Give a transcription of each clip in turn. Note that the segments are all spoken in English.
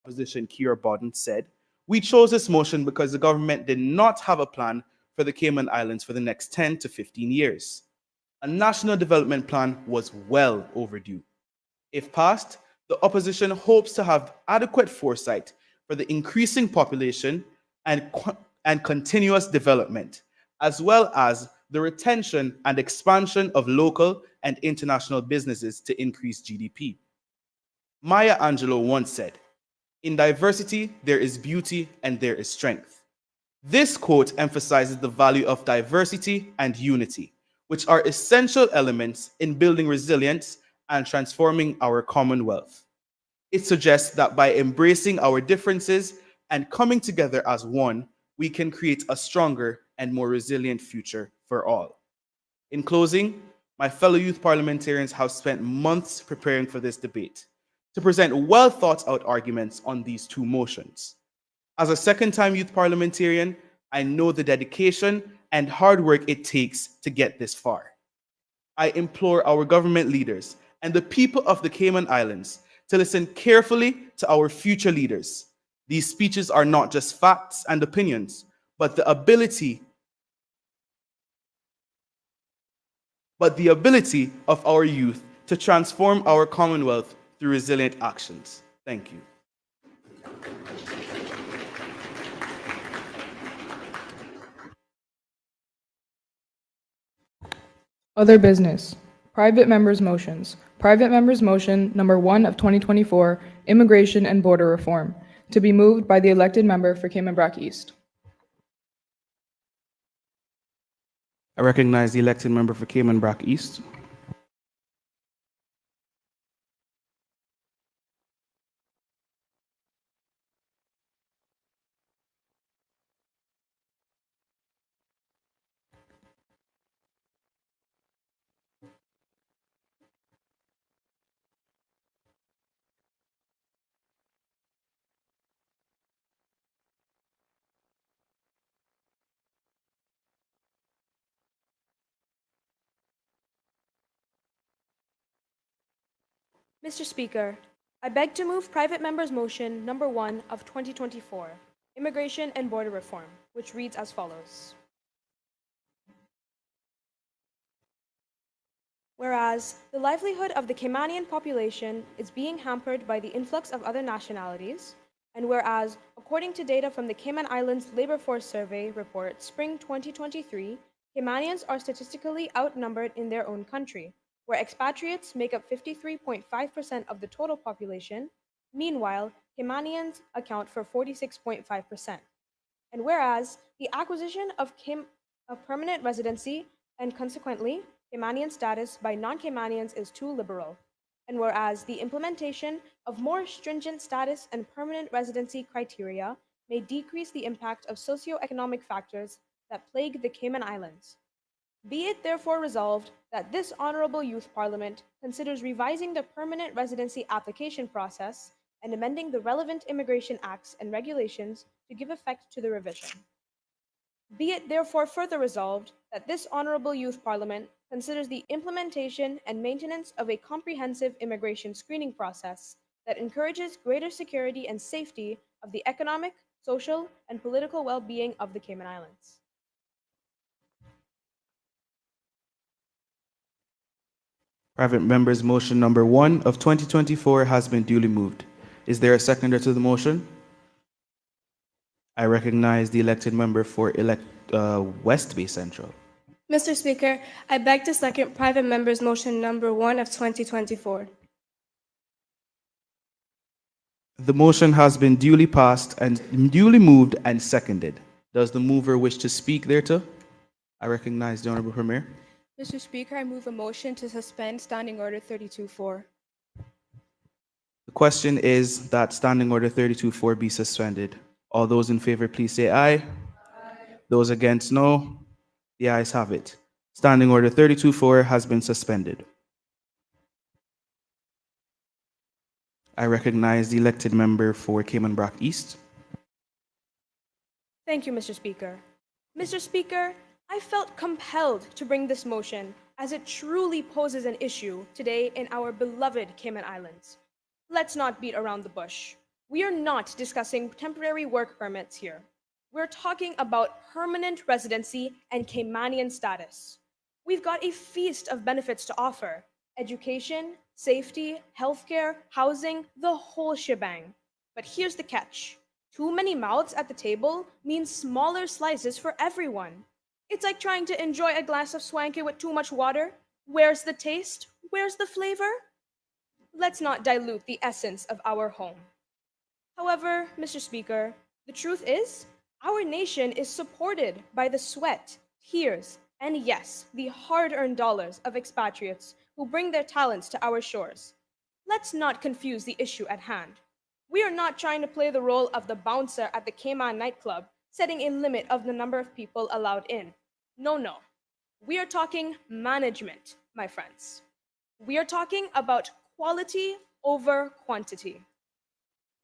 Opposition Keir Bodden said, "We chose this motion because the government did not have a plan for the Cayman Islands for the next 10 to 15 years. A national development plan was well overdue. If passed, the opposition hopes to have adequate foresight for the increasing population and, and continuous development, as well as the retention and expansion of local and international businesses to increase GDP. Maya Angelou once said, "In diversity, there is beauty and there is strength." This quote emphasizes the value of diversity and unity, which are essential elements in building resilience and transforming our commonwealth. It suggests that by embracing our differences and coming together as one, we can create a stronger and more resilient future for all. In closing, my fellow youth parliamentarians have spent months preparing for this debate to present well thought out arguments on these two motions. As a second time youth parliamentarian, I know the dedication and hard work it takes to get this far. I implore our government leaders and the people of the Cayman Islands to listen carefully to our future leaders. These speeches are not just facts and opinions, but the ability of our youth to transform our Commonwealth through resilient actions. Thank you. Other business. Private members' motions. Private members' motion number 1 of 2024, Immigration and Border Reform, to be moved by the elected member for Cayman Brac East. I recognize the elected member for Cayman Brac East. Mr. Speaker, I beg to move private member's motion number 1 of 2024, Immigration and Border Reform, which reads as follows. Whereas the livelihood of the Caymanian population is being hampered by the influx of other nationalities, and whereas, according to data from the Cayman Islands Labor Force Survey report Spring 2023, Caymanians are statistically outnumbered in their own country, where expatriates make up 53.5% of the total population. Meanwhile, Caymanians account for 46.5%. And whereas the acquisition of permanent residency and consequently Caymanian status by non-Caymanians is too liberal. And whereas the implementation of more stringent status and permanent residency criteria may decrease the impact of socioeconomic factors that plague the Cayman Islands. Be it therefore resolved that this Honorable Youth Parliament considers revising the permanent residency application process and amending the relevant immigration acts and regulations to give effect to the revision. Be it therefore further resolved that this Honorable Youth Parliament considers the implementation and maintenance of a comprehensive immigration screening process that encourages greater security and safety of the economic, social, and political well-being of the Cayman Islands. Private member's motion number 1 of 2024 has been duly moved. Is there a seconder to the motion? I recognize the elected member for West Bay Central. Mr. Speaker, I beg to second private member's motion number 1 of 2024. The motion has been duly passed and duly moved and seconded. Does the mover wish to speak thereto? I recognize the Honorable Premier. Mr. Speaker, I move a motion to suspend Standing Order 32-4. The question is that Standing Order 32-4 be suspended. All those in favor, please say aye. Aye. Those against, no. The ayes have it. Standing Order 32-4 has been suspended. I recognize the elected member for Cayman Brac East. Thank you, Mr. Speaker. Mr. Speaker, I felt compelled to bring this motion as it truly poses an issue today in our beloved Cayman Islands. Let's not beat around the bush. We are not discussing temporary work permits here. We're talking about permanent residency and Caymanian status. We've got a feast of benefits to offer: education, safety, healthcare, housing, the whole shebang. But here's the catch: too many mouths at the table means smaller slices for everyone. It's like trying to enjoy a glass of swanky with too much water. Where's the taste? Where's the flavor? Let's not dilute the essence of our home. However, Mr. Speaker, the truth is, our nation is supported by the sweat, tears, and yes, the hard earned dollars of expatriates who bring their talents to our shores. Let's not confuse the issue at hand. We are not trying to play the role of the bouncer at the Cayman nightclub, setting a limit of the number of people allowed in. No, no. We are talking management, my friends. We are talking about quality over quantity.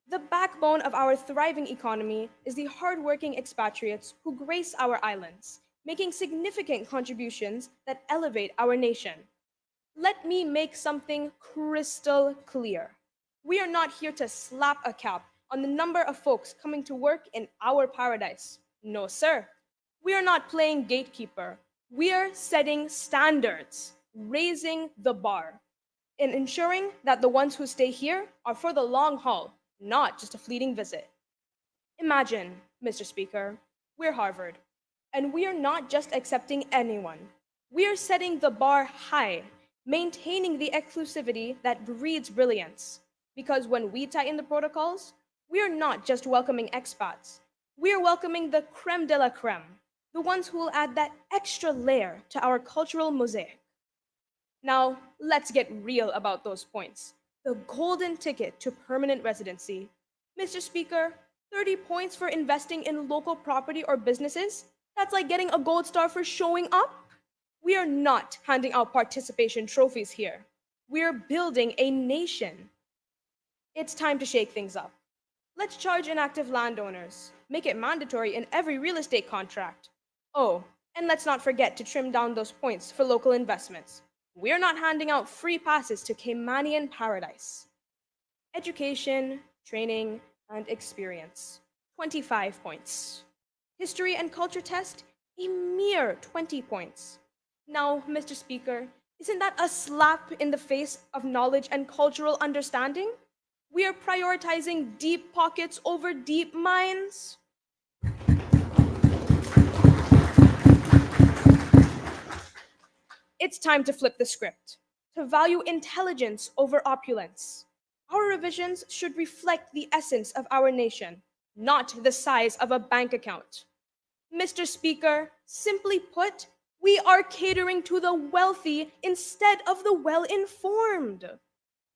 The backbone of our thriving economy is the hardworking expatriates who grace our islands, making significant contributions that elevate our nation. Let me make something crystal clear. We are not here to slap a cap on the number of folks coming to work in our paradise. No, sir. We are not playing gatekeeper. We are setting standards, raising the bar, and ensuring that the ones who stay here are for the long haul, not just a fleeting visit. Imagine, Mr. Speaker, we're Harvard, and we are not just accepting anyone. We are setting the bar high, maintaining the exclusivity that breeds brilliance. Because when we tighten the protocols, we are not just welcoming expats, we are welcoming the creme de la creme, the ones who will add that extra layer to our cultural mosaic. Now, let's get real about those points. The golden ticket to permanent residency. Mr. Speaker, 30 points for investing in local property or businesses? That's like getting a gold star for showing up? We are not handing out participation trophies here. We are building a nation. It's time to shake things up. Let's charge inactive landowners, make it mandatory in every real estate contract. Oh, and let's not forget to trim down those points for local investments. We're not handing out free passes to Caymanian paradise. Education, training, and experience, 25 points. History and culture test, a mere 20 points. Now, Mr. Speaker, isn't that a slap in the face of knowledge and cultural understanding? We are prioritizing deep pockets over deep minds. It's time to flip the script, to value intelligence over opulence. Our revisions should reflect the essence of our nation, not the size of a bank account. Mr. Speaker, simply put, we are catering to the wealthy instead of the well-informed.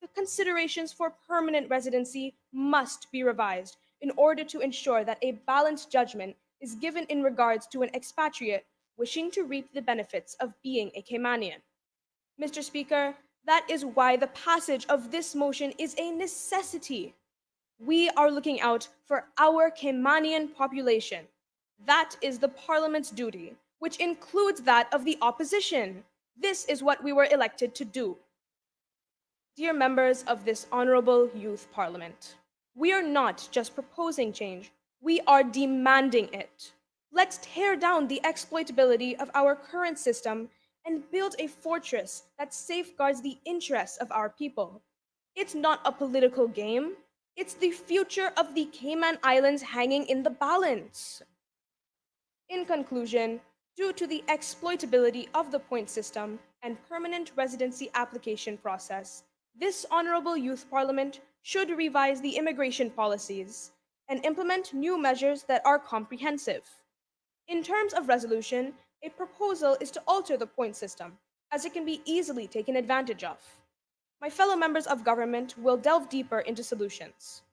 The considerations for permanent residency must be revised in order to ensure that a balanced judgment is given in regards to an expatriate wishing to reap the benefits of being a Caymanian. Mr. Speaker, that is why the passage of this motion is a necessity. We are looking out for our Caymanian population. That is the Parliament's duty, which includes that of the opposition. This is what we were elected to do. Dear members of this honorable youth parliament, we are not just proposing change, we are demanding it. Let's tear down the exploitability of our current system and build a fortress that safeguards the interests of our people. It's not a political game, it's the future of the Cayman Islands hanging in the balance. In conclusion, due to the exploitability of the point system and permanent residency application process, this Honorable Youth Parliament should revise the immigration policies and implement new measures that are comprehensive. In terms of resolution, a proposal is to alter the point system, as it can be easily taken advantage of. My fellow members of government will delve deeper into solutions.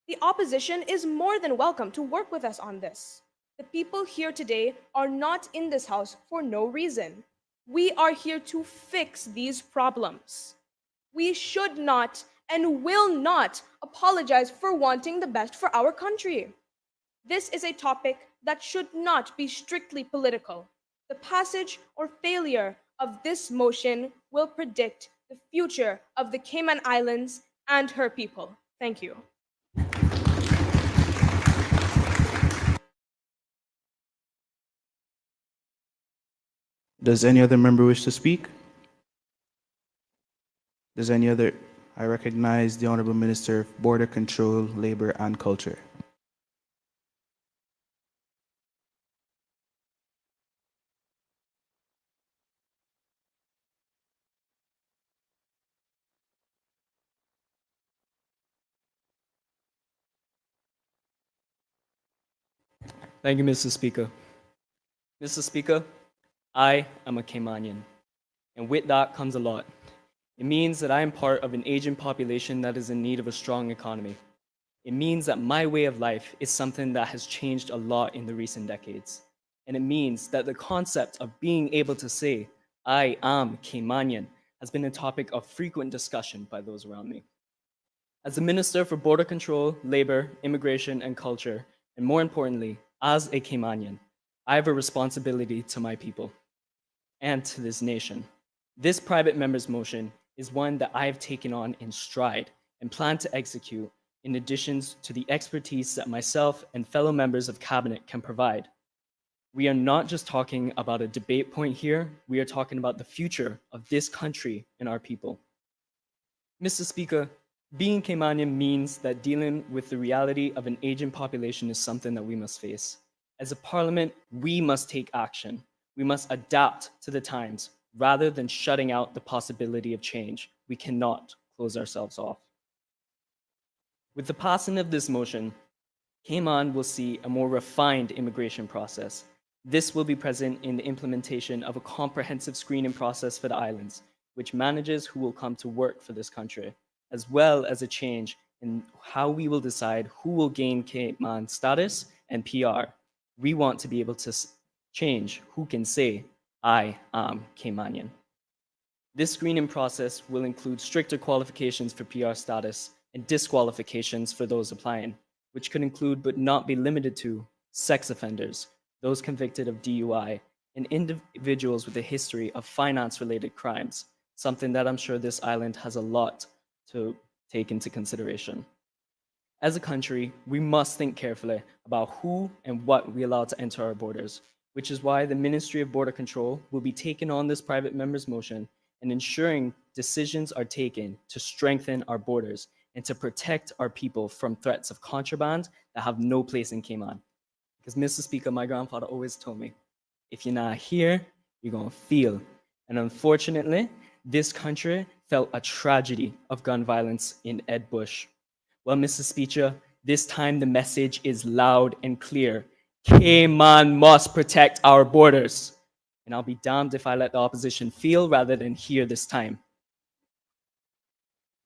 The opposition is more than welcome to work with us on this. The people here today are not in this house for no reason. We are here to fix these problems. We should not and will not apologize for wanting the best for our country. This is a topic that should not be strictly political. The passage or failure of this motion will predict the future of the Cayman Islands and her people. Thank you. Does any other member wish to speak? Does any other? I recognize the Honorable Minister of Border Control, Labor and Culture. Thank you, Mr. Speaker. Mr. Speaker, I am a Caymanian, and with that comes a lot. It means that I am part of an aging population that is in need of a strong economy. It means that my way of life is something that has changed a lot in the recent decades. And it means that the concept of being able to say, I am Caymanian, has been a topic of frequent discussion by those around me. As the Minister for Border Control, Labor, Immigration, and Culture, and more importantly, as a Caymanian, I have a responsibility to my people and to this nation. This private member's motion is one that I have taken on in stride and plan to execute in addition to the expertise that myself and fellow members of Cabinet can provide. We are not just talking about a debate point here, we are talking about the future of this country and our people. Mr. Speaker, being Caymanian means that dealing with the reality of an aging population is something that we must face. As a parliament, we must take action. We must adapt to the times rather than shutting out the possibility of change. We cannot close ourselves off. With the passing of this motion, Cayman will see a more refined immigration process. This will be present in the implementation of a comprehensive screening process for the islands, which manages who will come to work for this country, as well as a change in how we will decide who will gain Cayman status and PR. We want to be able to change who can say, I am Caymanian. This screening process will include stricter qualifications for PR status and disqualifications for those applying, which could include but not be limited to sex offenders, those convicted of DUI, and individuals with a history of finance-related crimes, something that I'm sure this island has a lot to take into consideration. As a country, we must think carefully about who and what we allow to enter our borders, which is why the Ministry of Border Control will be taking on this private member's motion and ensuring decisions are taken to strengthen our borders and to protect our people from threats of contraband that have no place in Cayman. Because, Mr. Speaker, my grandfather always told me, if you're not here, you're going to feel. And unfortunately, this country felt a tragedy of gun violence in Ed Bush. Well, Mr. Speaker, this time the message is loud and clear. Cayman must protect our borders. And I'll be damned if I let the opposition feel rather than hear this time.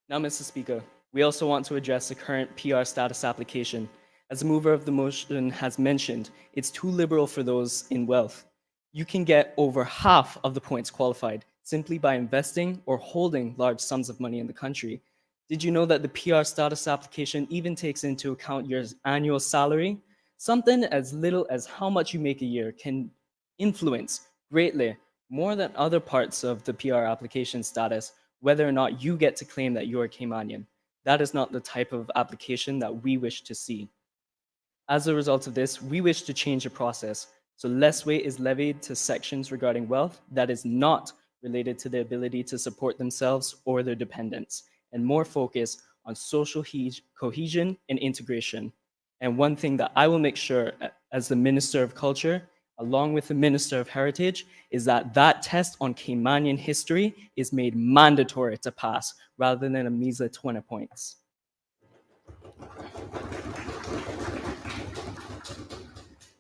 Now, Mr. Speaker, we also want to address the current PR status application. As the mover of the motion has mentioned, it's too liberal for those in wealth. You can get over half of the points qualified simply by investing or holding large sums of money in the country. Did you know that the PR status application even takes into account your annual salary? Something as little as how much you make a year can influence greatly, more than other parts of the PR application status, whether or not you get to claim that you're a Caymanian. That is not the type of application that we wish to see. As a result of this, we wish to change the process so less weight is levied to sections regarding wealth that is not related to the ability to support themselves or their dependents, and more focus on social cohesion and integration. And one thing that I will make sure as the Minister of Culture, along with the Minister of Heritage, is that that test on Caymanian history is made mandatory to pass rather than a measly 20 points.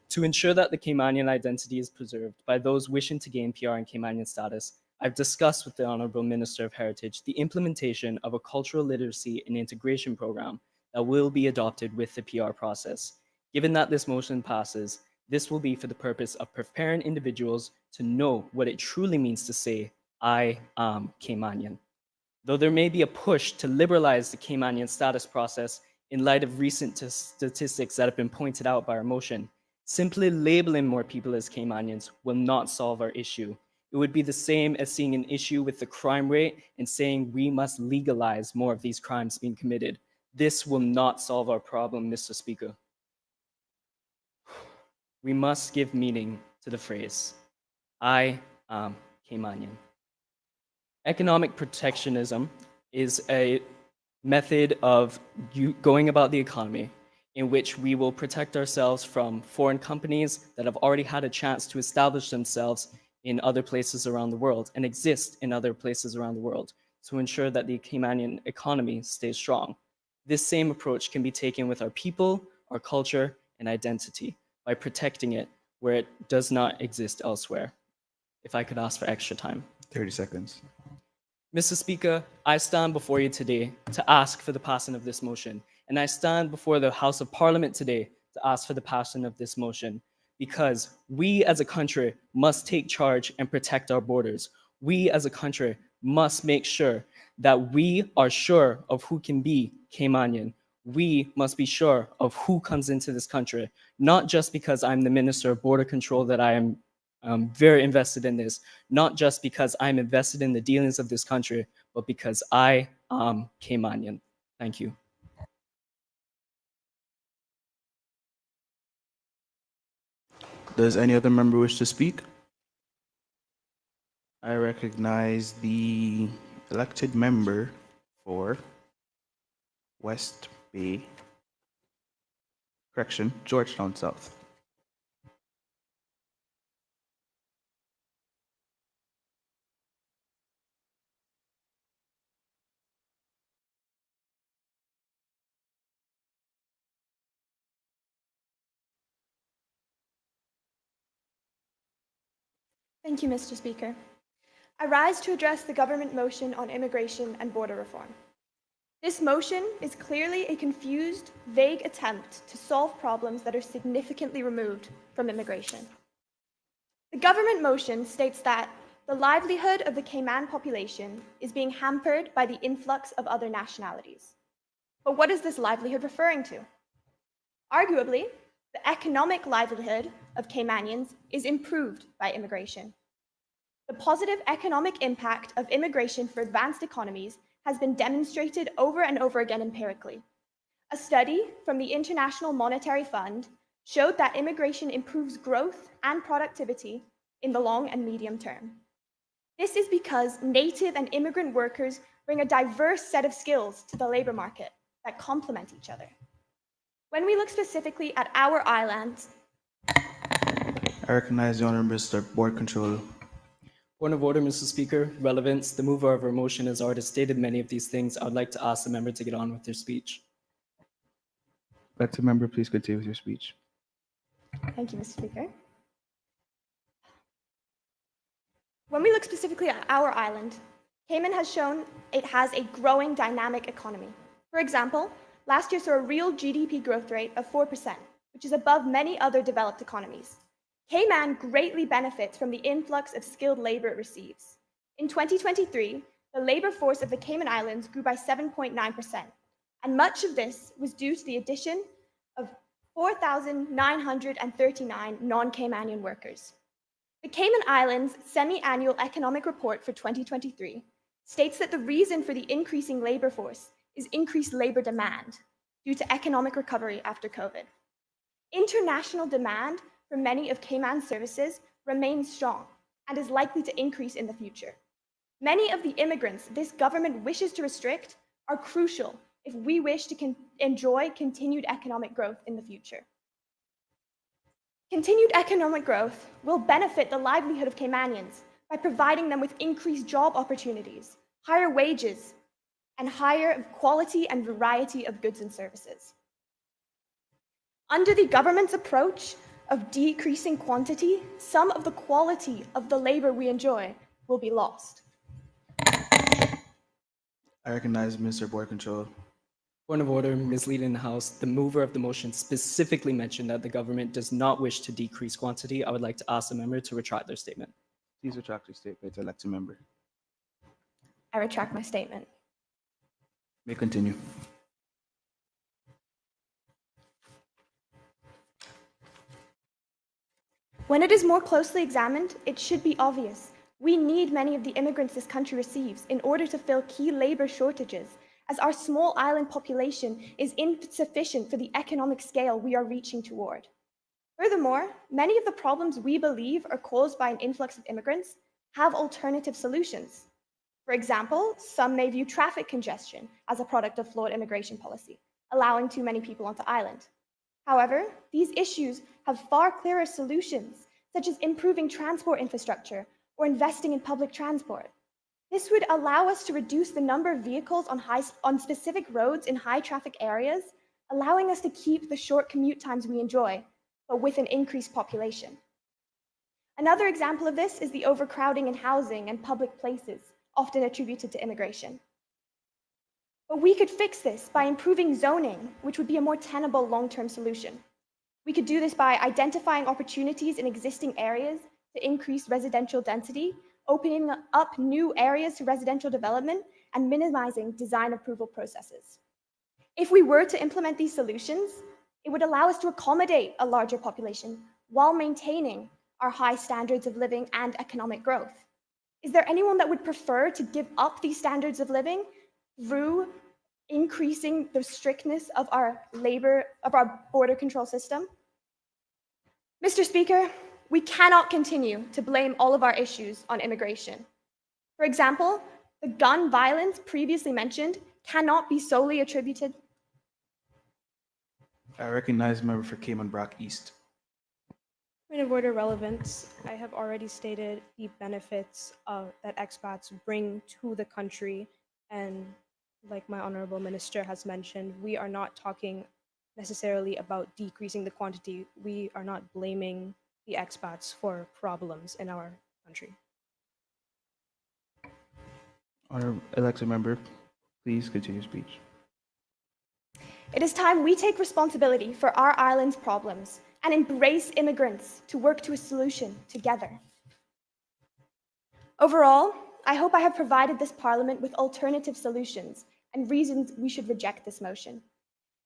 To ensure that the Caymanian identity is preserved by those wishing to gain PR and Caymanian status, I've discussed with the Honorable Minister of Heritage the implementation of a cultural literacy and integration program that will be adopted with the PR process. Given that this motion passes, this will be for the purpose of preparing individuals to know what it truly means to say, I am Caymanian. Though there may be a push to liberalize the Caymanian status process in light of recent statistics that have been pointed out by our motion, simply labeling more people as Caymanians will not solve our issue. It would be the same as seeing an issue with the crime rate and saying we must legalize more of these crimes being committed. This will not solve our problem, Mr. Speaker. We must give meaning to the phrase, I Caymanian. Economic protectionism is a method of going about the economy in which we will protect ourselves from foreign companies that have already had a chance to establish themselves in other places around the world and exist in other places around the world to ensure that the Caymanian economy stays strong. This same approach can be taken with our people, our culture, and identity by protecting it where it does not exist elsewhere. If I could ask for extra time. 30 seconds. Mr. Speaker, I stand before you today to ask for the passing of this motion. And I stand before the House of Parliament today to ask for the passing of this motion because we as a country must take charge and protect our borders. We as a country must make sure that we are sure of who can be Caymanian. We must be sure of who comes into this country, not just because I'm the Minister of Border Control that I am very invested in this, not just because I'm invested in the dealings of this country, but because I am Caymanian. Thank you. Does any other member wish to speak? I recognize the elected member for West Bay, Georgetown South. Thank you, Mr. Speaker. I rise to address the government motion on immigration and border reform. This motion is clearly a confused, vague attempt to solve problems that are significantly removed from immigration. The government motion states that the livelihood of the Cayman population is being hampered by the influx of other nationalities. But what is this livelihood referring to? Arguably, the economic livelihood of Caymanians is improved by immigration. The positive economic impact of immigration for advanced economies has been demonstrated over and over again empirically. A study from the International Monetary Fund showed that immigration improves growth and productivity in the long and medium term. This is because native and immigrant workers bring a diverse set of skills to the labor market that complement each other. When we look specifically at our islands, I recognize the Honourable Mr. Board Control. Point of order, Mr. Speaker. Relevance. The mover of our motion has already stated many of these things. I would like to ask the member to get on with their speech. Elected member, please continue with your speech. thank you, Mr. Speaker. When we look specifically at our island, Cayman has shown it has a growing dynamic economy. For example, last year saw a real GDP growth rate of 4%, which is above many other developed economies. Cayman greatly benefits from the influx of skilled labor it receives. In 2023, the labor force of the Cayman Islands grew by 7.9%, and much of this was due to the addition of 4,939 non-Caymanian workers. The Cayman Islands Semi-Annual Economic Report for 2023 states that the reason for the increasing labor force is increased labor demand due to economic recovery after COVID. International demand for many of Cayman's services remains strong and is likely to increase in the future. Many of the immigrants this government wishes to restrict are crucial if we wish to enjoy continued economic growth in the future. Continued economic growth will benefit the livelihood of Caymanians by providing them with increased job opportunities, higher wages, and higher quality and variety of goods and services. Under the government's approach of decreasing quantity, some of the quality of the labor we enjoy will be lost. I recognize Mr. Board Control. Point of order, misleading the House. The mover of the motion specifically mentioned that the government does not wish to decrease quantity. I would like to ask the member to retract their statement. Please retract your statement, elected member. I retract my statement. May continue. When it is more closely examined, it should be obvious. We need many of the immigrants this country receives in order to fill key labor shortages, as our small island population is insufficient for the economic scale we are reaching toward. Furthermore, many of the problems we believe are caused by an influx of immigrants have alternative solutions. For example, some may view traffic congestion as a product of flawed immigration policy, allowing too many people onto island. However, these issues have far clearer solutions, such as improving transport infrastructure or investing in public transport. This would allow us to reduce the number of vehicles on specific roads in high traffic areas, allowing us to keep the short commute times we enjoy, but with an increased population. Another example of this is the overcrowding in housing and public places, often attributed to immigration. But we could fix this by improving zoning, which would be a more tenable long-term solution. We could do this by identifying opportunities in existing areas to increase residential density, opening up new areas to residential development, and minimizing design approval processes. If we were to implement these solutions, it would allow us to accommodate a larger population while maintaining our high standards of living and economic growth. Is there anyone that would prefer to give up these standards of living through increasing the strictness of our border control system? Mr. Speaker, we cannot continue to blame all of our issues on immigration. For example, the gun violence previously mentioned cannot be solely attributed. I recognize the member for Cayman Brack East. Point of order relevance. I have already stated the benefits that expats bring to the country, and like my honorable minister has mentioned, we are not talking necessarily about decreasing the quantity. We are not blaming the expats for problems in our country. Honorable elected member, please continue your speech. It is time we take responsibility for our island's problems and embrace immigrants to work to a solution together. Overall, I hope I have provided this Parliament with alternative solutions and reasons we should reject this motion.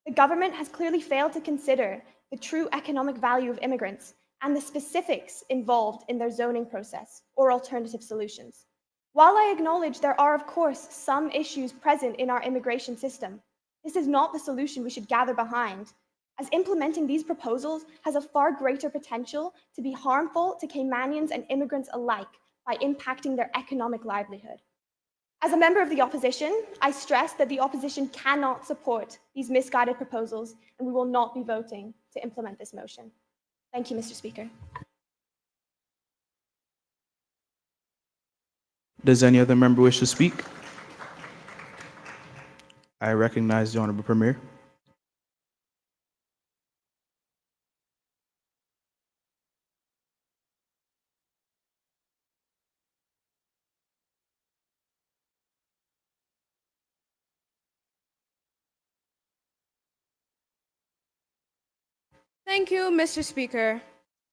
The government has clearly failed to consider the true economic value of immigrants and the specifics involved in their zoning process or alternative solutions. While I acknowledge there are, of course, some issues present in our immigration system, this is not the solution we should gather behind, as implementing these proposals has a far greater potential to be harmful to Caymanians and immigrants alike by impacting their economic livelihood. As a member of the opposition, I stress that the opposition cannot support these misguided proposals, and we will not be voting to implement this motion. Thank you, Mr. Speaker. Does any other member wish to speak? I recognize the Honorable Premier. Thank you, Mr. Speaker.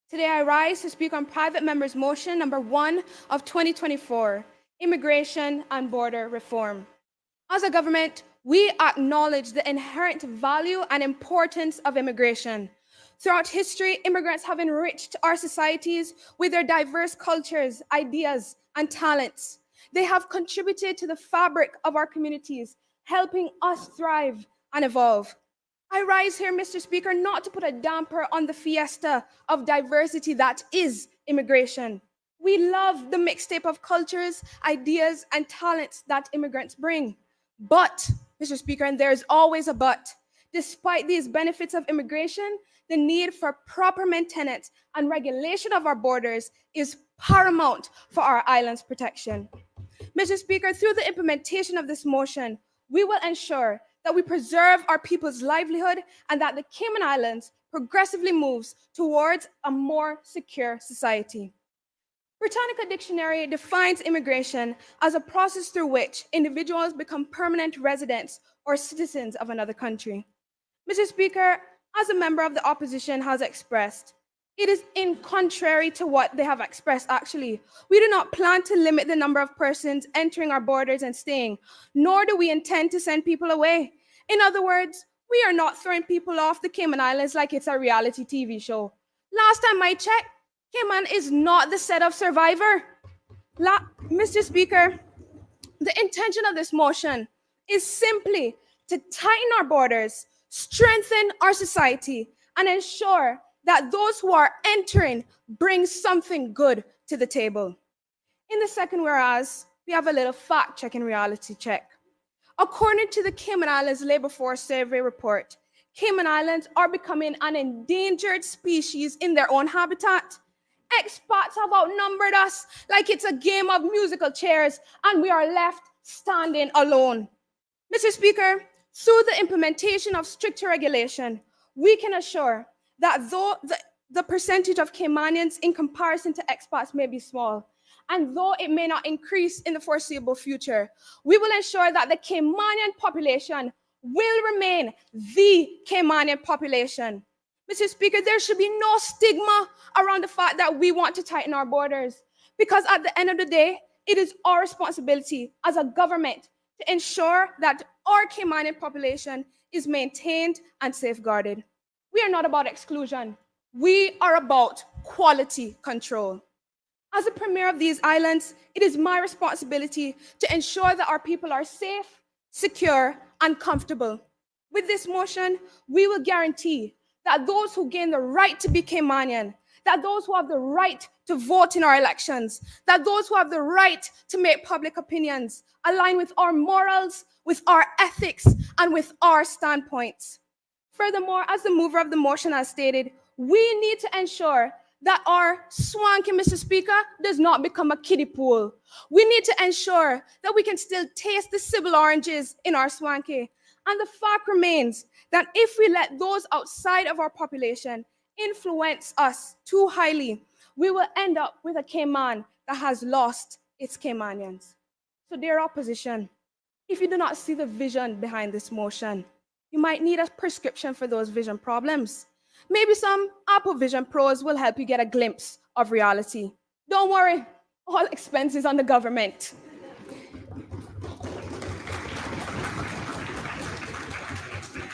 Today I rise to speak on private member's motion number 1 of 2024, Immigration and Border Reform. As a government, we acknowledge the inherent value and importance of immigration. Throughout history, immigrants have enriched our societies with their diverse cultures, ideas, and talents. They have contributed to the fabric of our communities, helping us thrive and evolve. I rise here, Mr. Speaker, not to put a damper on the fiesta of diversity that is immigration. We love the mixtape of cultures, ideas, and talents that immigrants bring. But, Mr. Speaker, and there is always a but, despite these benefits of immigration, the need for proper maintenance and regulation of our borders is paramount for our island's protection. Mr. Speaker, through the implementation of this motion, we will ensure that we preserve our people's livelihood and that the Cayman Islands progressively moves towards a more secure society. Britannica Dictionary defines immigration as a process through which individuals become permanent residents or citizens of another country. Mr. Speaker, as a member of the opposition has expressed, it is in contrary to what they have expressed actually. We do not plan to limit the number of persons entering our borders and staying, nor do we intend to send people away. In other words, we are not throwing people off the Cayman Islands like it's a reality TV show. Last time I checked, Cayman is not the set of Survivor. Mr. Speaker, the intention of this motion is simply to tighten our borders, strengthen our society, and ensure that those who are entering bring something good to the table. In the second whereas, we have a little fact check and reality check. According to the Cayman Islands Labor Force Survey report, Cayman Islands are becoming an endangered species in their own habitat. Expats have outnumbered us like it's a game of musical chairs, and we are left standing alone. Mr. Speaker, through the implementation of stricter regulation, we can assure that though the percentage of Caymanians in comparison to expats may be small, and though it may not increase in the foreseeable future, we will ensure that the Caymanian population will remain the Caymanian population. Mr. Speaker, there should be no stigma around the fact that we want to tighten our borders, because at the end of the day, it is our responsibility as a government to ensure that our Caymanian population is maintained and safeguarded. We are not about exclusion. We are about quality control. As the premier of these islands, it is my responsibility to ensure that our people are safe, secure, and comfortable. With this motion, we will guarantee that those who gain the right to be Caymanian, that those who have the right to vote in our elections, that those who have the right to make public opinions align with our morals, with our ethics, and with our standpoints. Furthermore, as the mover of the motion has stated, we need to ensure that our swanky, Mr. Speaker, does not become a kiddie pool. We need to ensure that we can still taste the civil oranges in our swanky. And the fact remains that if we let those outside of our population influence us too highly, we will end up with a Cayman that has lost its Caymanians. So, dear opposition, if you do not see the vision behind this motion, you might need a prescription for those vision problems. Maybe some Apple Vision Pros will help you get a glimpse of reality. Don't worry, all expenses on the government.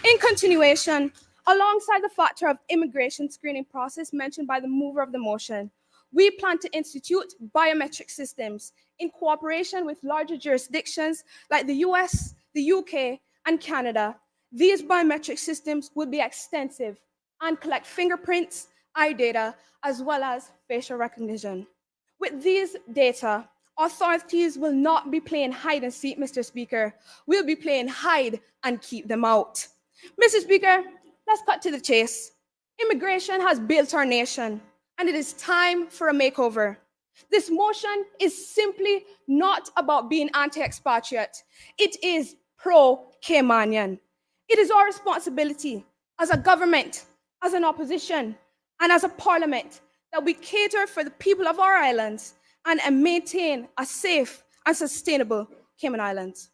In continuation, alongside the factor of immigration screening process mentioned by the mover of the motion, we plan to institute biometric systems in cooperation with larger jurisdictions like the US, the UK, and Canada. These biometric systems will be extensive and collect fingerprints, eye data, as well as facial recognition. With these data, authorities will not be playing hide and seek, Mr. Speaker. We'll be playing hide and keep them out. Mr. Speaker, let's cut to the chase. Immigration has built our nation, and it is time for a makeover. This motion is simply not about being anti-expatriate. It is pro-Caymanian. It is our responsibility as a government, as an opposition, and as a parliament that we cater for the people of our islands and maintain a safe and sustainable Cayman Islands.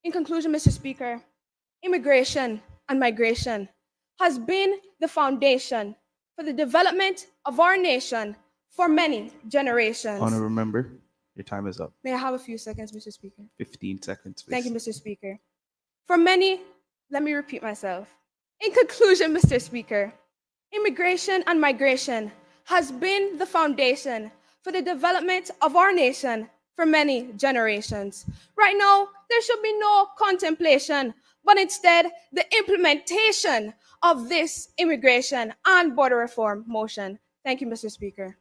In conclusion, Mr. Speaker, immigration and migration has been the foundation for the development of our nation for many generations. Honorable member, your time is up. May I have a few seconds, Mr. Speaker? 15 seconds, please. Thank you, Mr. Speaker. For many, let me repeat myself. In conclusion, Mr. Speaker, immigration and migration has been the foundation for the development of our nation for many generations. Right now, there should be no contemplation, but instead the implementation of this immigration and border reform motion. Thank you, Mr. Speaker.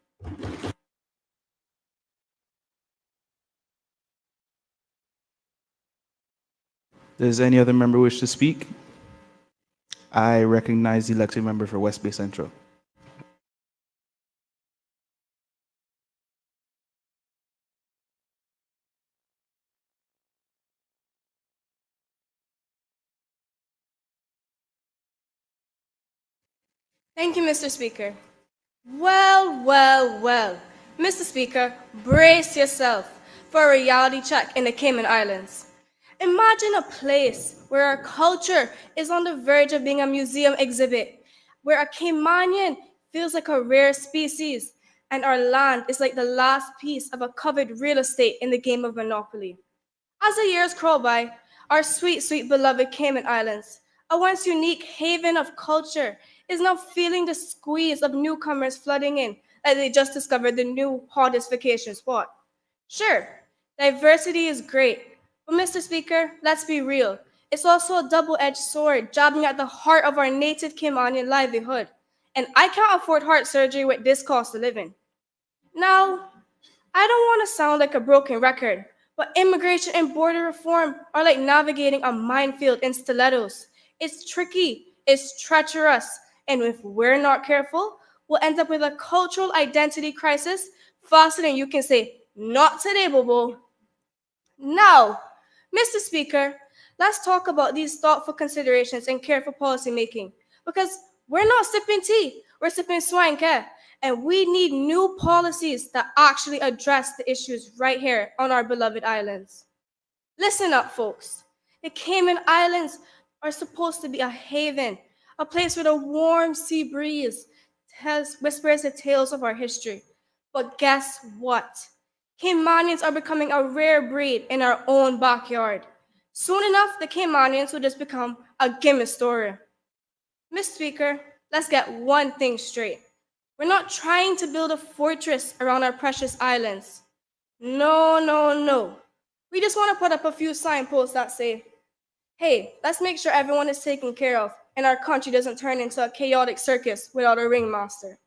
Does any other member wish to speak? I recognize the elected member for West Bay Central. Thank you, Mr. Speaker. Well. Mr. Speaker, brace yourself for a reality check in the Cayman Islands. Imagine a place where our culture is on the verge of being a museum exhibit, where a Caymanian feels like a rare species, and our land is like the last piece of a covered real estate in the game of Monopoly. As the years crawl by, our sweet, beloved Cayman Islands, a once unique haven of culture, is now feeling the squeeze of newcomers flooding in like they just discovered the new hottest vacation spot. Sure, diversity is great, but Mr. Speaker, let's be real. It's also a double-edged sword jabbing at the heart of our native Caymanian livelihood. And I can't afford heart surgery with this cost of living. Now, I don't want to sound like a broken record, but immigration and border reform are like navigating a minefield in stilettos. It's tricky, it's treacherous, and if we're not careful, we'll end up with a cultural identity crisis faster than you can say, not today, Bobo. Now, Mr. Speaker, let's talk about these thoughtful considerations and careful policymaking because we're not sipping tea, we're sipping swine care, and we need new policies that actually address the issues right here on our beloved islands. Listen up, folks. The Cayman Islands are supposed to be a haven, a place where the warm sea breeze whispers the tales of our history. But guess what? Caymanians are becoming a rare breed in our own backyard. Soon enough, the Caymanians will just become a gimme story. Mr. Speaker, let's get one thing straight. We're not trying to build a fortress around our precious islands. No, no, no. We just want to put up a few signposts that say, hey, let's make sure everyone is taken care of and our country doesn't turn into a chaotic circus without a ringmaster.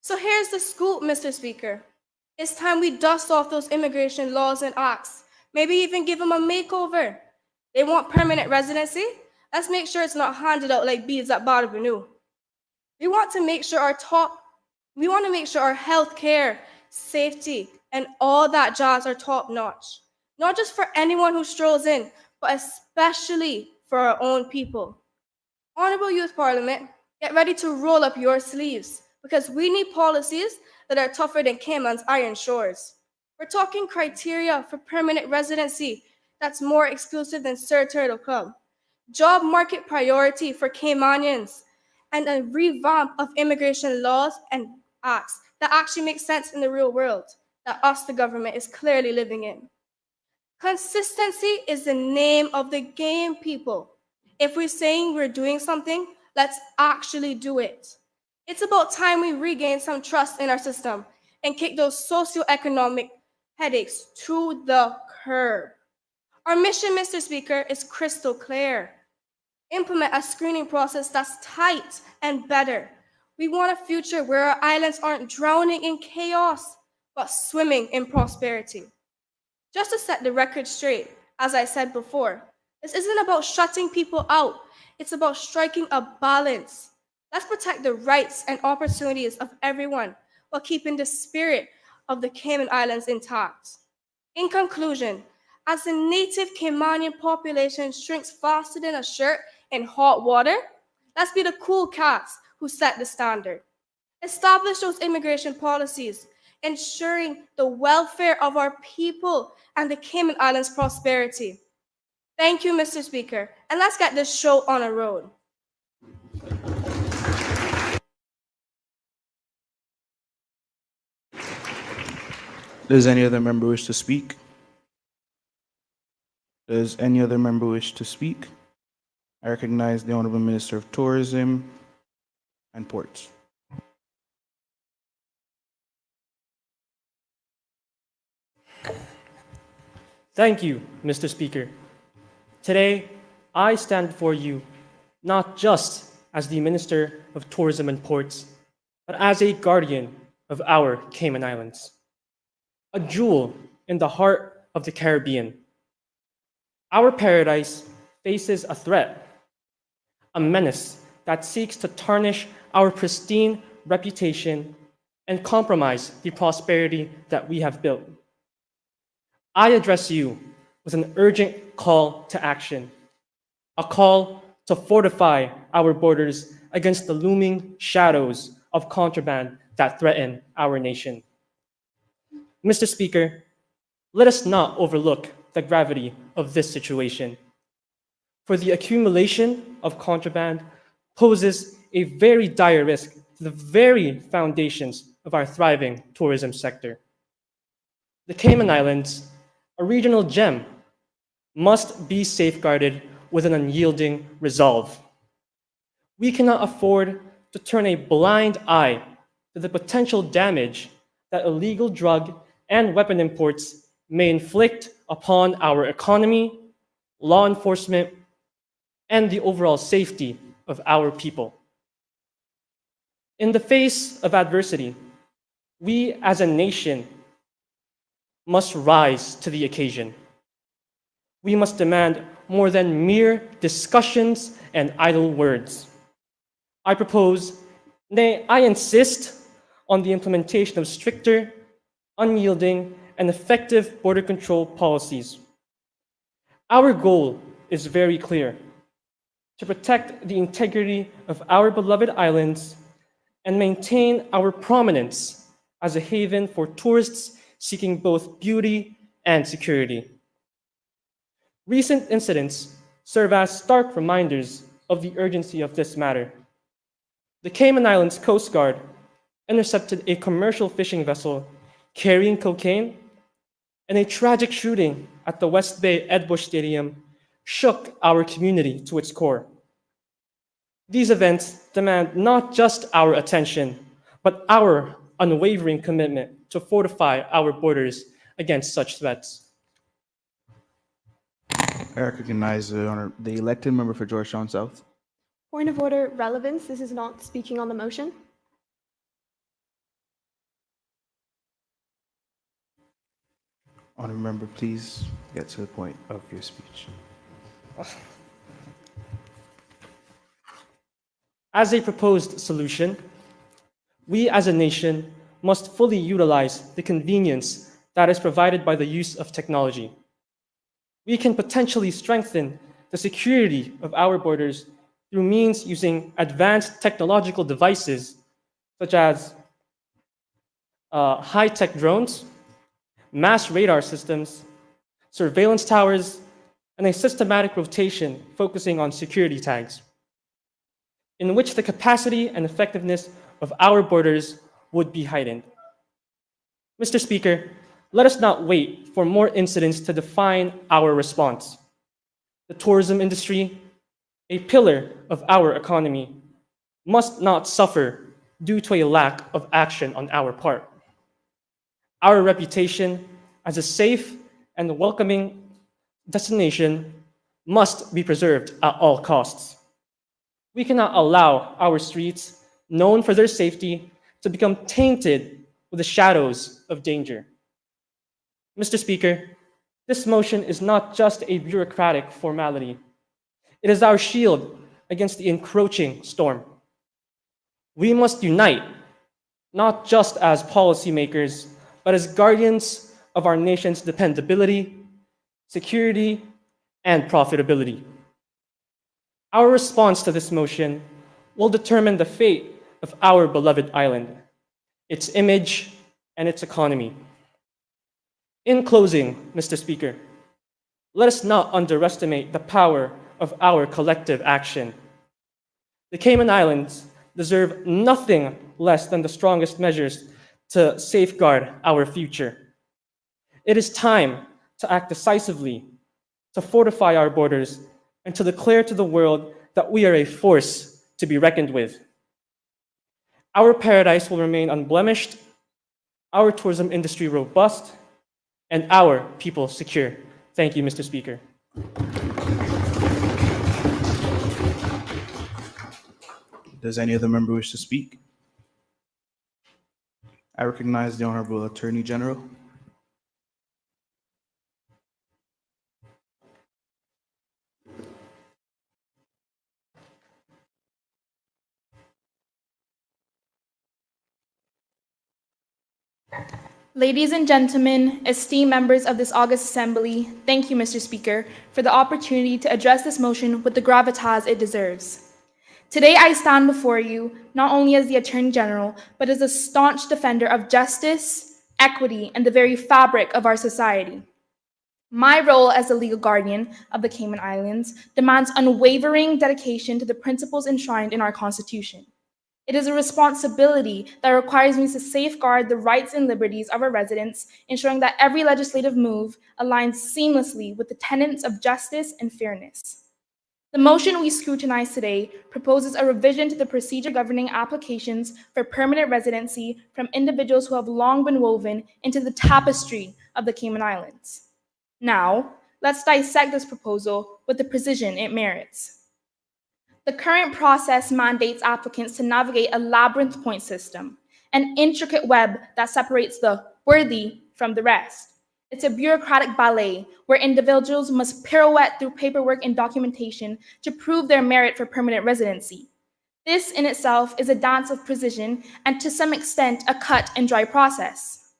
So here's the scoop, Mr. Speaker. It's time we dust off those immigration laws and acts, maybe even give them a makeover. They want permanent residency? Let's make sure it's not handed out like beads at Barabanu. We want to make sure our health care, safety, and all that jazz are top notch. Not just for anyone who strolls in, but especially for our own people. Honorable Youth Parliament, get ready to roll up your sleeves because we need policies that are tougher than Cayman's iron shores. We're talking criteria for permanent residency that's more exclusive than Sir Turtle Club, job market priority for Caymanians, and a revamp of immigration laws and acts that actually make sense in the real world that us, the government, is clearly living in. Consistency is the name of the game, people. If we're saying we're doing something, let's actually do it. It's about time we regain some trust in our system and kick those socioeconomic headaches to the curb. Our mission, Mr. Speaker, is crystal clear. Implement a screening process that's tight and better. We want a future where our islands aren't drowning in chaos, but swimming in prosperity. Just to set the record straight, as I said before, this isn't about shutting people out. It's about striking a balance. Let's protect the rights and opportunities of everyone while keeping the spirit of the Cayman Islands intact. In conclusion, as the native Caymanian population shrinks faster than a shirt in hot water, let's be the cool cats who set the standard. Establish those immigration policies, ensuring the welfare of our people and the Cayman Islands' prosperity. Thank you, Mr. Speaker, and let's get this show on a road. Does any other member wish to speak? Does any other member wish to speak? I recognize the Honorable Minister of Tourism and Ports. Thank you, Mr. Speaker. Today, I stand before you not just as the Minister of Tourism and Ports, but as a guardian of our Cayman Islands, a jewel in the heart of the Caribbean. Our paradise faces a threat, a menace that seeks to tarnish our pristine reputation and compromise the prosperity that we have built. I address you with an urgent call to action, a call to fortify our borders against the looming shadows of contraband that threaten our nation. Mr. Speaker, let us not overlook the gravity of this situation, for the accumulation of contraband poses a very dire risk to the very foundations of our thriving tourism sector. The Cayman Islands, a regional gem, must be safeguarded with an unyielding resolve. We cannot afford to turn a blind eye to the potential damage that illegal drug and weapon imports may inflict upon our economy, law enforcement, and the overall safety of our people. In the face of adversity, we as a nation must rise to the occasion. We must demand more than mere discussions and idle words. I propose, nay, I insist on the implementation of stricter, unyielding, and effective border control policies. Our goal is very clear: to protect the integrity of our beloved islands and maintain our prominence as a haven for tourists seeking both beauty and security. Recent incidents serve as stark reminders of the urgency of this matter. The Cayman Islands Coast Guard intercepted a commercial fishing vessel carrying cocaine, and a tragic shooting at the West Bay Ed Bush Stadium shook our community to its core. These events demand not just our attention, but our unwavering commitment to fortify our borders against such threats. I recognize the elected member for Georgetown South. Point of order, relevance. This is not speaking on the motion. Honourable member, please get to the point of your speech. As a proposed solution, we as a nation must fully utilize the convenience that is provided by the use of technology. We can potentially strengthen the security of our borders through means using advanced technological devices such as high-tech drones, mass radar systems, surveillance towers, and a systematic rotation focusing on security tags, in which the capacity and effectiveness of our borders would be heightened. Mr. Speaker, let us not wait for more incidents to define our response. The tourism industry, a pillar of our economy, must not suffer due to a lack of action on our part. Our reputation as a safe and welcoming destination must be preserved at all costs. We cannot allow our streets, known for their safety, to become tainted with the shadows of danger. Mr. Speaker, this motion is not just a bureaucratic formality. It is our shield against the encroaching storm. We must unite, not just as policymakers, but as guardians of our nation's dependability, security, and profitability. Our response to this motion will determine the fate of our beloved island, its image, and its economy. In closing, Mr. Speaker, let us not underestimate the power of our collective action. The Cayman Islands deserve nothing less than the strongest measures to safeguard our future. It is time to act decisively, to fortify our borders, and to declare to the world that we are a force to be reckoned with. Our paradise will remain unblemished, our tourism industry robust, and our people secure. Thank you, Mr. Speaker. Does any other member wish to speak? I recognize the Honorable Attorney General. Ladies and gentlemen, esteemed members of this August Assembly, thank you, Mr. Speaker, for the opportunity to address this motion with the gravitas it deserves. Today, I stand before you not only as the Attorney General, but as a staunch defender of justice, equity, and the very fabric of our society. My role as the legal guardian of the Cayman Islands demands unwavering dedication to the principles enshrined in our Constitution. It is a responsibility that requires me to safeguard the rights and liberties of our residents, ensuring that every legislative move aligns seamlessly with the tenets of justice and fairness. The motion we scrutinize today proposes a revision to the procedure governing applications for permanent residency from individuals who have long been woven into the tapestry of the Cayman Islands. Now, let's dissect this proposal with the precision it merits. The current process mandates applicants to navigate a labyrinth point system, an intricate web that separates the worthy from the rest. It's a bureaucratic ballet where individuals must pirouette through paperwork and documentation to prove their merit for permanent residency. This in itself is a dance of precision and to some extent a cut and dry process.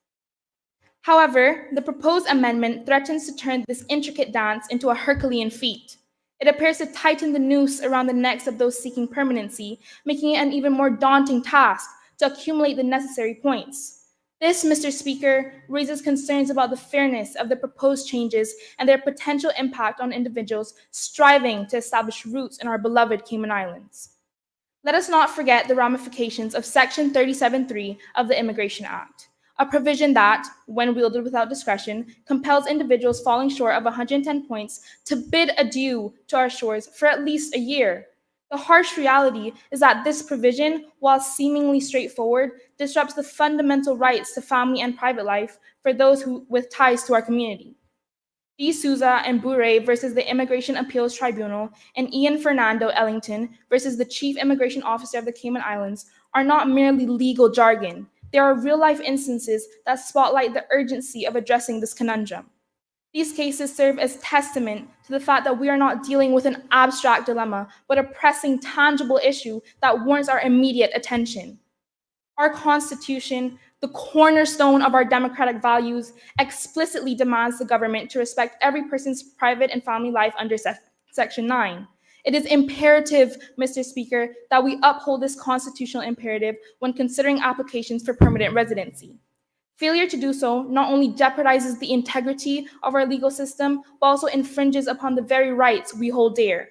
However, the proposed amendment threatens to turn this intricate dance into a Herculean feat. It appears to tighten the noose around the necks of those seeking permanency, making it an even more daunting task to accumulate the necessary points. This, Mr. Speaker, raises concerns about the fairness of the proposed changes and their potential impact on individuals striving to establish roots in our beloved Cayman Islands. Let us not forget the ramifications of Section 37.3 of the Immigration Act, a provision that, when wielded without discretion, compels individuals falling short of 110 points to bid adieu to our shores for at least a year. The harsh reality is that this provision, while seemingly straightforward, disrupts the fundamental rights to family and private life for those with ties to our community. D. Souza and Bure versus the Immigration Appeals Tribunal and Ian Fernando Ellington versus the Chief Immigration Officer of the Cayman Islands are not merely legal jargon. They are real-life instances that spotlight the urgency of addressing this conundrum. These cases serve as testament to the fact that we are not dealing with an abstract dilemma, but a pressing, tangible issue that warrants our immediate attention. Our Constitution, the cornerstone of our democratic values, explicitly demands the government to respect every person's private and family life under Section 9. It is imperative, Mr. Speaker, that we uphold this constitutional imperative when considering applications for permanent residency. Failure to do so not only jeopardizes the integrity of our legal system, but also infringes upon the very rights we hold dear.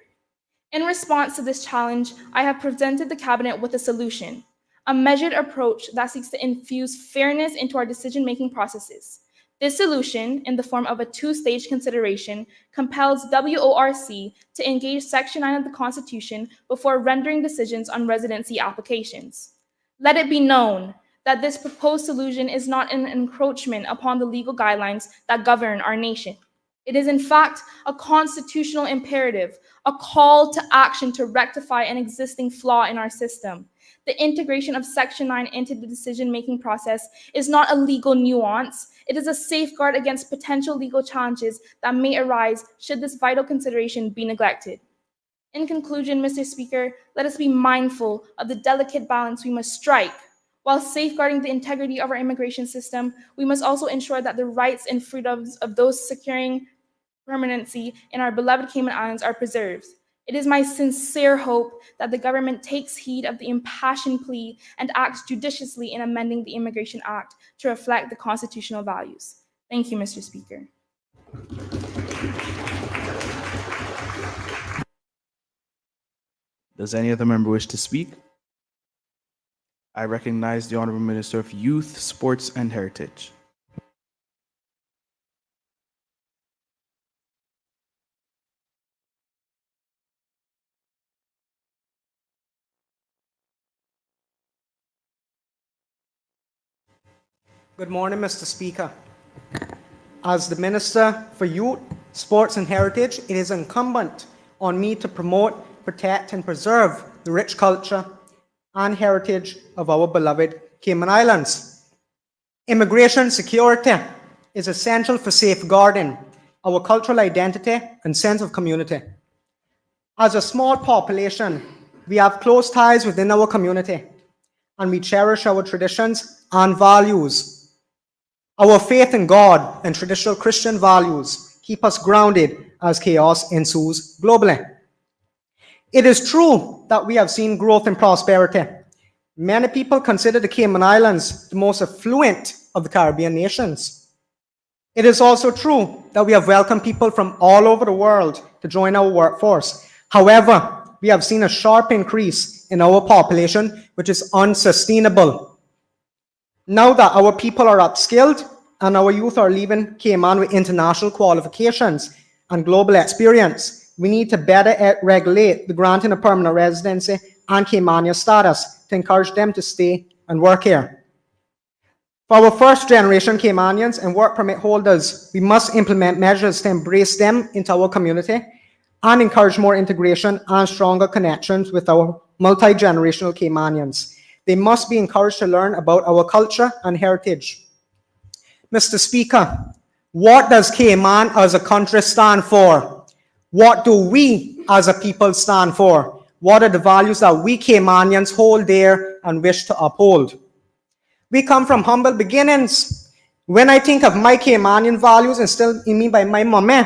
In response to this challenge, I have presented the Cabinet with a solution, a measured approach that seeks to infuse fairness into our decision-making processes. This solution, in the form of a two-stage consideration, compels WORC to engage Section 9 of the Constitution before rendering decisions on residency applications. Let it be known that this proposed solution is not an encroachment upon the legal guidelines that govern our nation. It is, in fact, a constitutional imperative, a call to action to rectify an existing flaw in our system. The integration of Section 9 into the decision-making process is not a legal nuance. It is a safeguard against potential legal challenges that may arise should this vital consideration be neglected. In conclusion, Mr. Speaker, let us be mindful of the delicate balance we must strike. While safeguarding the integrity of our immigration system, we must also ensure that the rights and freedoms of those securing permanency in our beloved Cayman Islands are preserved. It is my sincere hope that the government takes heed of the impassioned plea and acts judiciously in amending the Immigration Act to reflect the constitutional values. Thank you, Mr. Speaker. Does any other member wish to speak? I recognize the Honorable Minister of Youth, Sports and Heritage. Good morning, Mr. Speaker. As the Minister for Youth, Sports and Heritage, it is incumbent on me to promote, protect and preserve the rich culture and heritage of our beloved Cayman Islands. Immigration security is essential for safeguarding our cultural identity and sense of community. As a small population, we have close ties within our community and we cherish our traditions and values. Our faith in God and traditional Christian values keep us grounded as chaos ensues globally. It is true that we have seen growth and prosperity. Many people consider the Cayman Islands the most affluent of the Caribbean nations. It is also true that we have welcomed people from all over the world to join our workforce. However, we have seen a sharp increase in our population, which is unsustainable. Now that our people are upskilled and our youth are leaving Cayman with international qualifications and global experience, we need to better regulate the granting of permanent residency and Caymanian status to encourage them to stay and work here. For our first generation Caymanians and work permit holders, we must implement measures to embrace them into our community and encourage more integration and stronger connections with our multi-generational Caymanians. They must be encouraged to learn about our culture and heritage. Mr. Speaker, What does Cayman as a country stand for? What do we as a people stand for? What are the values that we Caymanians hold dear and wish to uphold? We come from humble beginnings. When I think of my Caymanian values instilled in me by my mummy,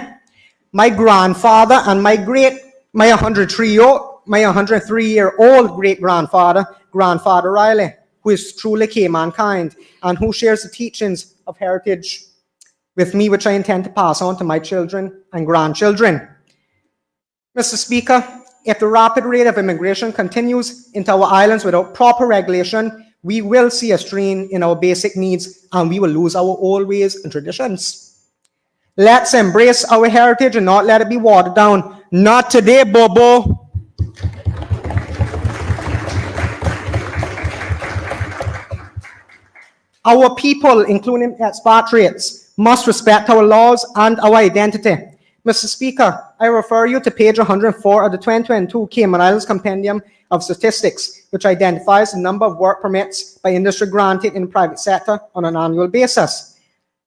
my grandfather, and my 103-year-old great-grandfather, Grandfather Riley, who is truly Cayman kind and who shares the teachings of heritage with me, which I intend to pass on to my children and grandchildren. Mr. Speaker, if the rapid rate of immigration continues into our islands without proper regulation, we will see a strain in our basic needs and we will lose our old ways and traditions. Let's embrace our heritage and not let it be watered down. Not today, Bobo. Our people, including expatriates, must respect our laws and our identity. Mr. Speaker, I refer you to page 104 of the 2022 Cayman Islands Compendium of Statistics, which identifies the number of work permits by industry granted in the private sector on an annual basis.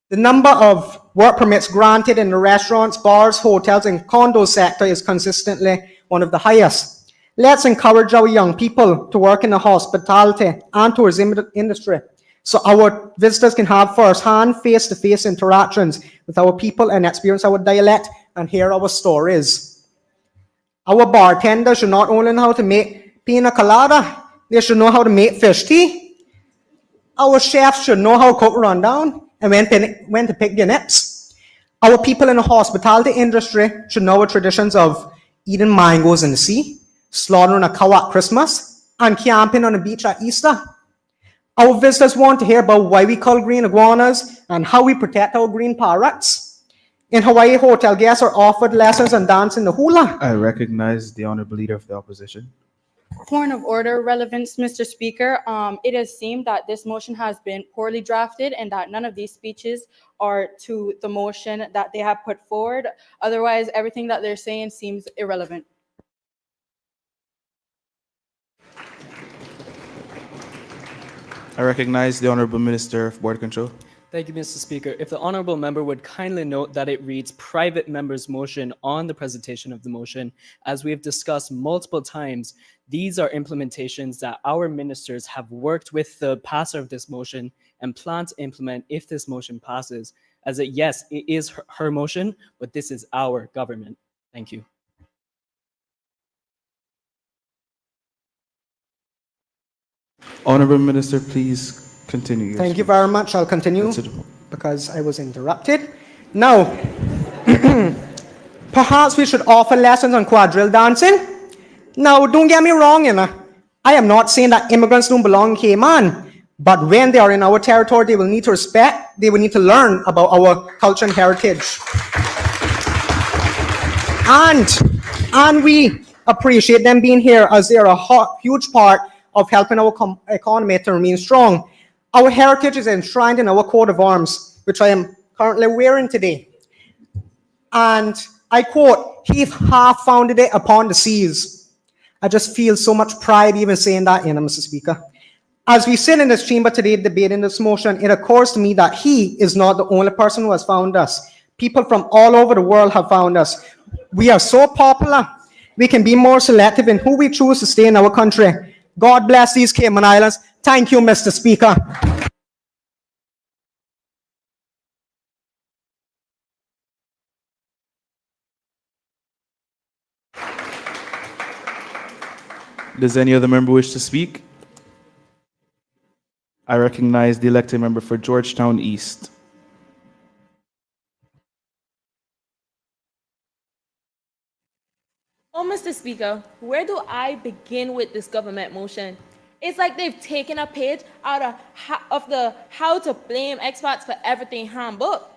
The number of work permits granted in the restaurants, bars, hotels, and condo sector is consistently one of the highest. Let's encourage our young people to work in the hospitality and tourism industry so our visitors can have first-hand, face-to-face interactions with our people and experience our dialect and hear our stories. Our bartenders should not only know how to make pina colada, they should know how to make fish tea. Our chefs should know how to cook rundown and when to pick their nips. Our people in the hospitality industry should know our traditions of eating mangoes in the sea, slaughtering a cow at Christmas, and camping on the beach at Easter. Our visitors want to hear about why we cull green iguanas and how we protect our green parrots. In Hawaii, hotel guests are offered lessons on dancing the hula. I recognize the Honorable Leader of the Opposition. Point of order, relevance, Mr. Speaker. It has seemed that this motion has been poorly drafted and that none of these speeches are to the motion that they have put forward. Otherwise, everything that they're saying seems irrelevant. I recognize the Honorable Minister of Border Control. Thank you, Mr. Speaker. If the honorable member would kindly note that it reads private member's motion on the presentation of the motion. As we have discussed multiple times, these are implementations that our ministers have worked with the passer of this motion and plan to implement if this motion passes. As yes, it is her motion, but this is our government. Thank you. Honorable Minister, please continue. Thank you very much. I'll continue because I was interrupted. Now, perhaps we should offer lessons on quadrille dancing. Now, don't get me wrong, I am not saying that immigrants don't belong in Cayman, but when they are in our territory, they will need to respect, they will need to learn about our culture and heritage. And we appreciate them being here as they are a huge part of helping our economy to remain strong. Our heritage is enshrined in our coat of arms, which I am currently wearing today. And I quote, "He half founded it upon the seas." I just feel so much pride even saying that, Mr. Speaker. As we sit in this chamber today debating this motion, it occurs to me that he is not the only person who has found us. People from all over the world have found us. We are so popular, we can be more selective in who we choose to stay in our country. God bless these Cayman Islands. Thank you, Mr. Speaker. Does any other member wish to speak? I recognize the elected member for Georgetown East. Oh, Mr. Speaker, where do I begin with this government motion? It's like they've taken a page out of the How to Blame Expats for Everything handbook.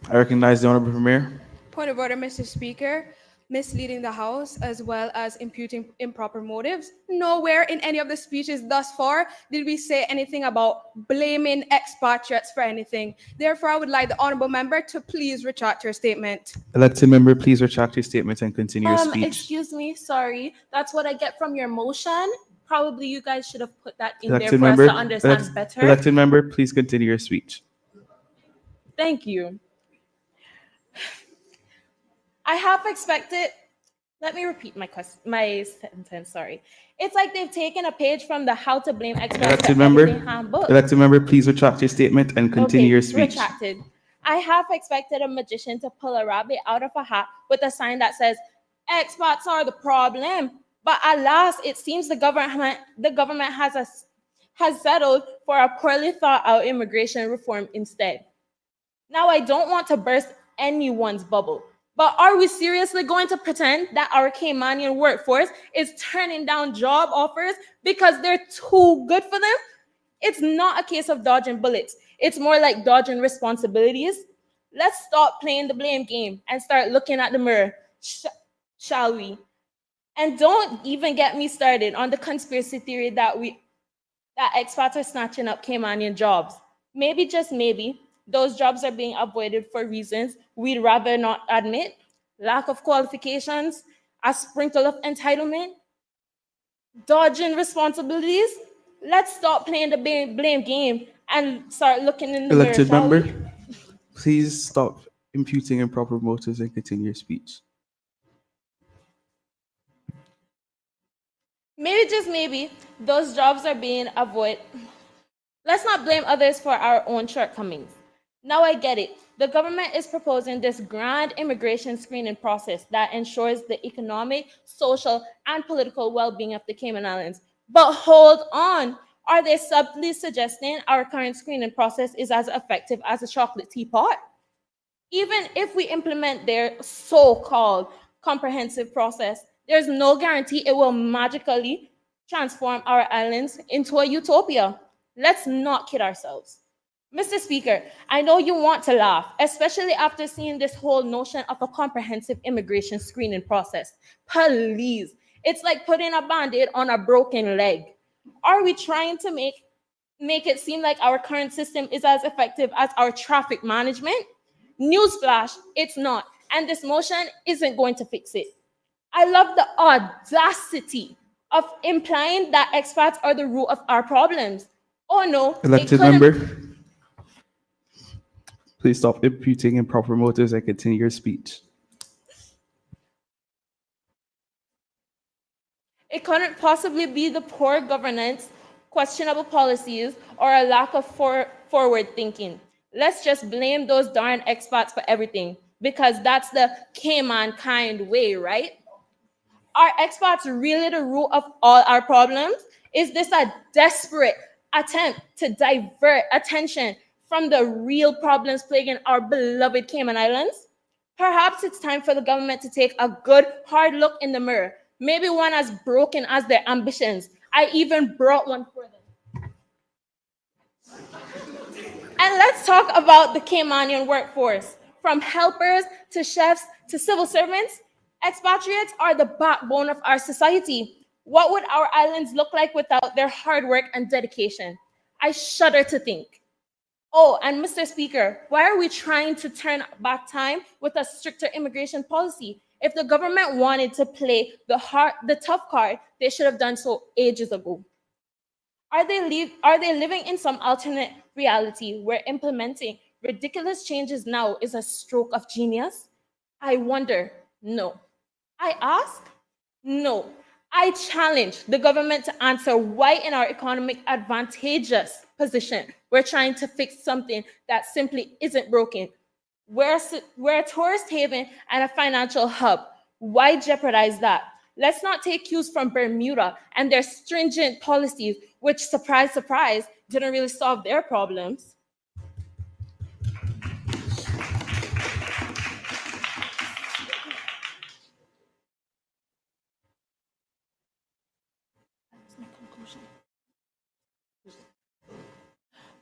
I recognize the Honorable Premier. Point of order, Mr. Speaker. Misleading the House as well as imputing improper motives. Nowhere in any of the speeches thus far did we say anything about blaming expatriates for anything. Therefore, I would like the honorable member to please retract your statement. Elected member, please retract your statement and continue your speech. Excuse me, sorry. That's what I get from your motion. Probably you guys should have put that in there Elected for us member, to understand better. elected member, please continue your speech. Thank you. I half expected. Let me repeat my sentence. Sorry. It's like they've taken a page from the How to Blame Experts Elected for Everything member, handbook. elected member, please retract your statement and continue Okay, your speech. retracted. I half expected a magician to pull a rabbit out of a hat with a sign that says, "Expats are the problem." But alas, it seems the government has settled for a poorly thought out immigration reform instead. Now, I don't want to burst anyone's bubble, but are we seriously going to pretend that our Caymanian workforce is turning down job offers because they're too good for them? It's not a case of dodging bullets. It's more like dodging responsibilities. Let's stop playing the blame game and start looking at the mirror, shall we? And don't even get me started on the conspiracy theory that expats are snatching up Caymanian jobs. Maybe, just maybe, those jobs are being avoided for reasons we'd rather not admit. Lack of qualifications, a sprinkle of entitlement, dodging responsibilities. Let's stop playing the blame game and start looking in the mirror, Elected shall member, we? please stop imputing improper motives and continue your speech. Maybe, just maybe, those jobs are being avoided. Let's not blame others for our own shortcomings. Now I get it. The government is proposing this grand immigration screening process that ensures the economic, social, and political well-being of the Cayman Islands. But hold on. Are they subtly suggesting our current screening process is as effective as a chocolate teapot? Even if we implement their so-called comprehensive process, there's no guarantee it will magically transform our islands into a utopia. Let's not kid ourselves. Mr. Speaker, I know you want to laugh, especially after seeing this whole notion of a comprehensive immigration screening process. Please, it's like putting a band-aid on a broken leg. Are we trying to make it seem like our current system is as effective as our traffic management? Newsflash, it's not. And this motion isn't going to fix it. I love the audacity of implying that expats are the root of our problems. Oh no, it Elected couldn't. member, please stop imputing improper motives and continue your speech. It couldn't possibly be the poor governance, questionable policies, or a lack of forward thinking. Let's just blame those darn expats for everything, because that's the Cayman kind way, right? Are expats really the root of all our problems? Is this a desperate attempt to divert attention from the real problems plaguing our beloved Cayman Islands? Perhaps it's time for the government to take a good, hard look in the mirror. Maybe one as broken as their ambitions. I even brought one for them. And let's talk about the Caymanian workforce. From helpers to chefs to civil servants, expatriates are the backbone of our society. What would our islands look like without their hard work and dedication? I shudder to think. Oh, and Mr. Speaker, why are we trying to turn back time with a stricter immigration policy? If the government wanted to play the tough card, they should have done so ages ago. Are they living in some alternate reality where implementing ridiculous changes now is a stroke of genius? I wonder. No. I ask? No. I challenge the government to answer why, in our economic advantageous position, we're trying to fix something that simply isn't broken. We're a tourist haven and a financial hub. Why jeopardize that? Let's not take cues from Bermuda and their stringent policies, which, surprise, surprise, didn't really solve their problems.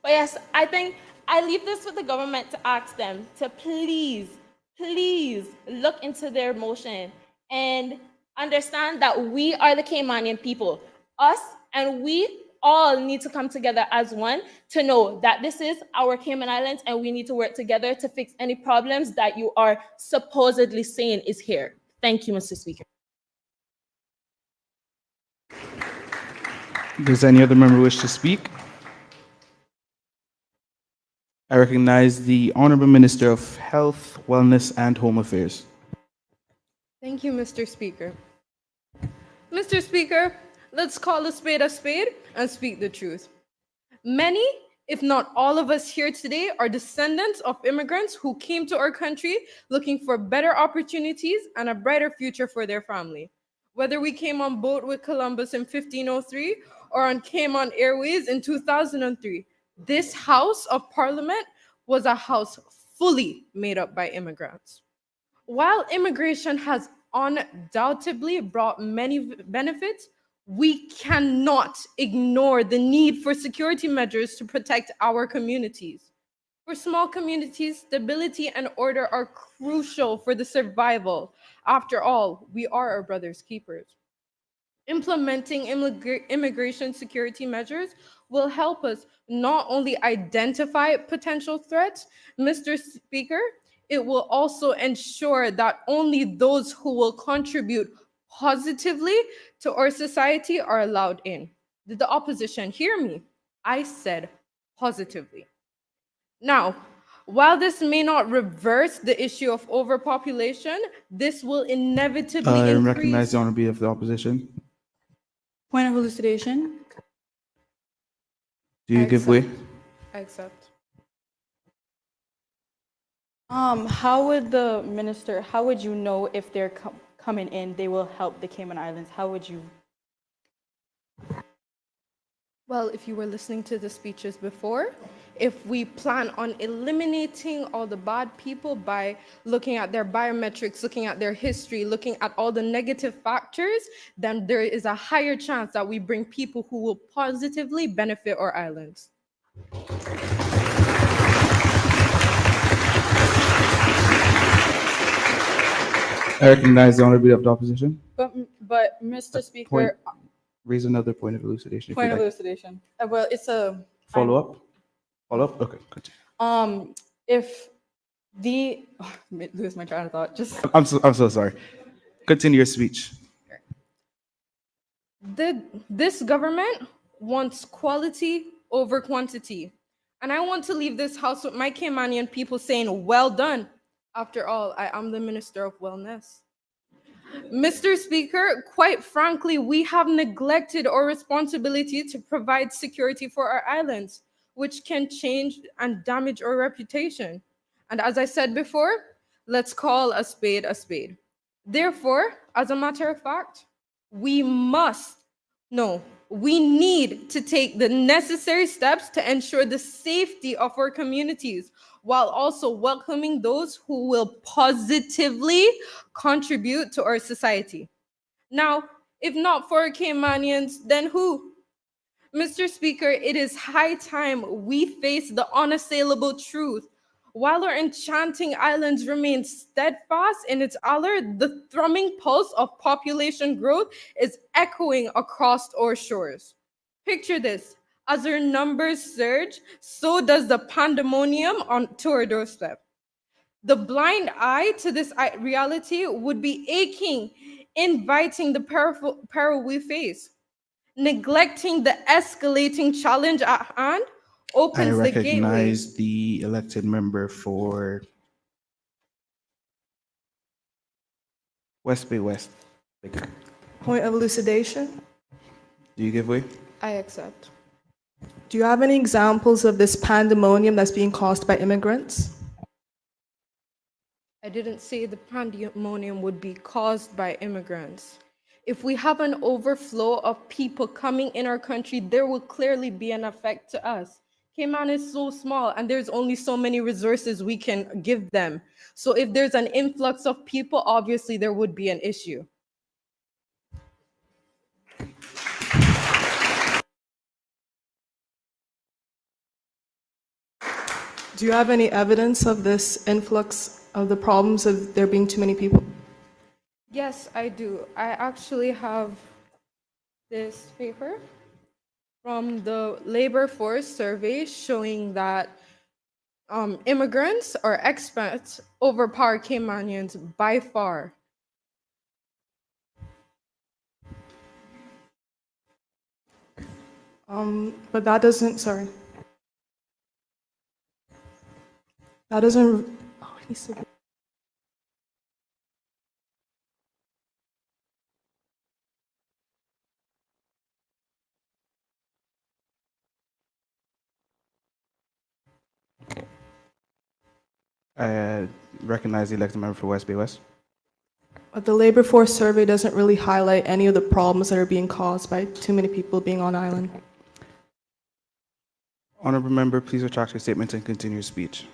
But yes, I think I leave this with the government to ask them to please, please look into their motion and understand that we are the Caymanian people. Us and we all need to come together as one to know that this is our Cayman Islands and we need to work together to fix any problems that you are supposedly saying is here. Thank you, Mr. Speaker. Does any other member wish to speak? I recognize the Honorable Minister of Health, Wellness, and Home Affairs. Thank you, Mr. Speaker. Mr. Speaker, let's call a spade and speak the truth. Many, if not all of us here today, are descendants of immigrants who came to our country looking for better opportunities and a brighter future for their family. Whether we came on boat with Columbus in 1503 or on Cayman Airways in 2003, this House of Parliament was a house fully made up by immigrants. While immigration has undoubtedly brought many benefits, we cannot ignore the need for security measures to protect our communities. For small communities, stability and order are crucial for the survival. After all, we are our brother's keepers. Implementing immigration security measures will help us not only identify potential threats, Mr. Speaker, it will also ensure that only those who will contribute positively to our society are allowed in. Did the opposition hear me? I said positively. Now, while this may not reverse the issue of overpopulation, this will inevitably I increase. recognize the Honorable of the Opposition. Point of elucidation. Do you give way? I accept. How would the minister, how would you know if they're coming in, they will help the Cayman Islands? How would you? Well, if you were listening to the speeches before, if we plan on eliminating all the bad people by looking at their biometrics, looking at their history, looking at all the negative factors, then there is a higher chance that we bring people who will positively benefit our islands. I recognize the Honorable of the Opposition. But Mr. Speaker, Raise another point of elucidation. point of elucidation. Well, it's a Follow up? Follow up? Okay, continue. If the lose my train of thought. Just I'm so sorry. Continue your speech. This government wants quality over quantity. And I want to leave this house with my Caymanian people saying, well done. After all, I am the Minister of Wellness. Mr. Speaker, quite frankly, we have neglected our responsibility to provide security for our islands, which can change and damage our reputation. And as I said before, let's call a spade a spade. Therefore, as a matter of fact, we need to take the necessary steps to ensure the safety of our communities while also welcoming those who will positively contribute to our society. Now, if not for Caymanians, then who? Mr. Speaker, it is high time we face the unassailable truth. While our enchanting islands remain steadfast in its allure, the thrumming pulse of population growth is echoing across our shores. Picture this. As our numbers surge, so does the pandemonium to our doorstep. The blind eye to this reality would be aching, inviting the peril we face. Neglecting the escalating challenge at hand opens the gateway. I recognize the elected member for West Bay West. Point of elucidation. Do you give way? I accept. Do you have any examples of this pandemonium that's being caused by immigrants? I didn't say the pandemonium would be caused by immigrants. If we have an overflow of people coming in our country, there will clearly be an effect to us. Cayman is so small and there's only so many resources we can give them. So if there's an influx of people, obviously there would be an issue. Do you have any evidence of this influx of the problems of there being too many people? Yes, I do. I actually have this paper from the labor force survey showing that immigrants or expats overpower Caymanians by far. But that doesn't, sorry. That doesn't, oh, it needs to be. I recognize the elected member for West Bay West. But the labor force survey doesn't really highlight any of the problems that are being caused by too many people being on island. Honorable member, please retract your statement and continue your speech.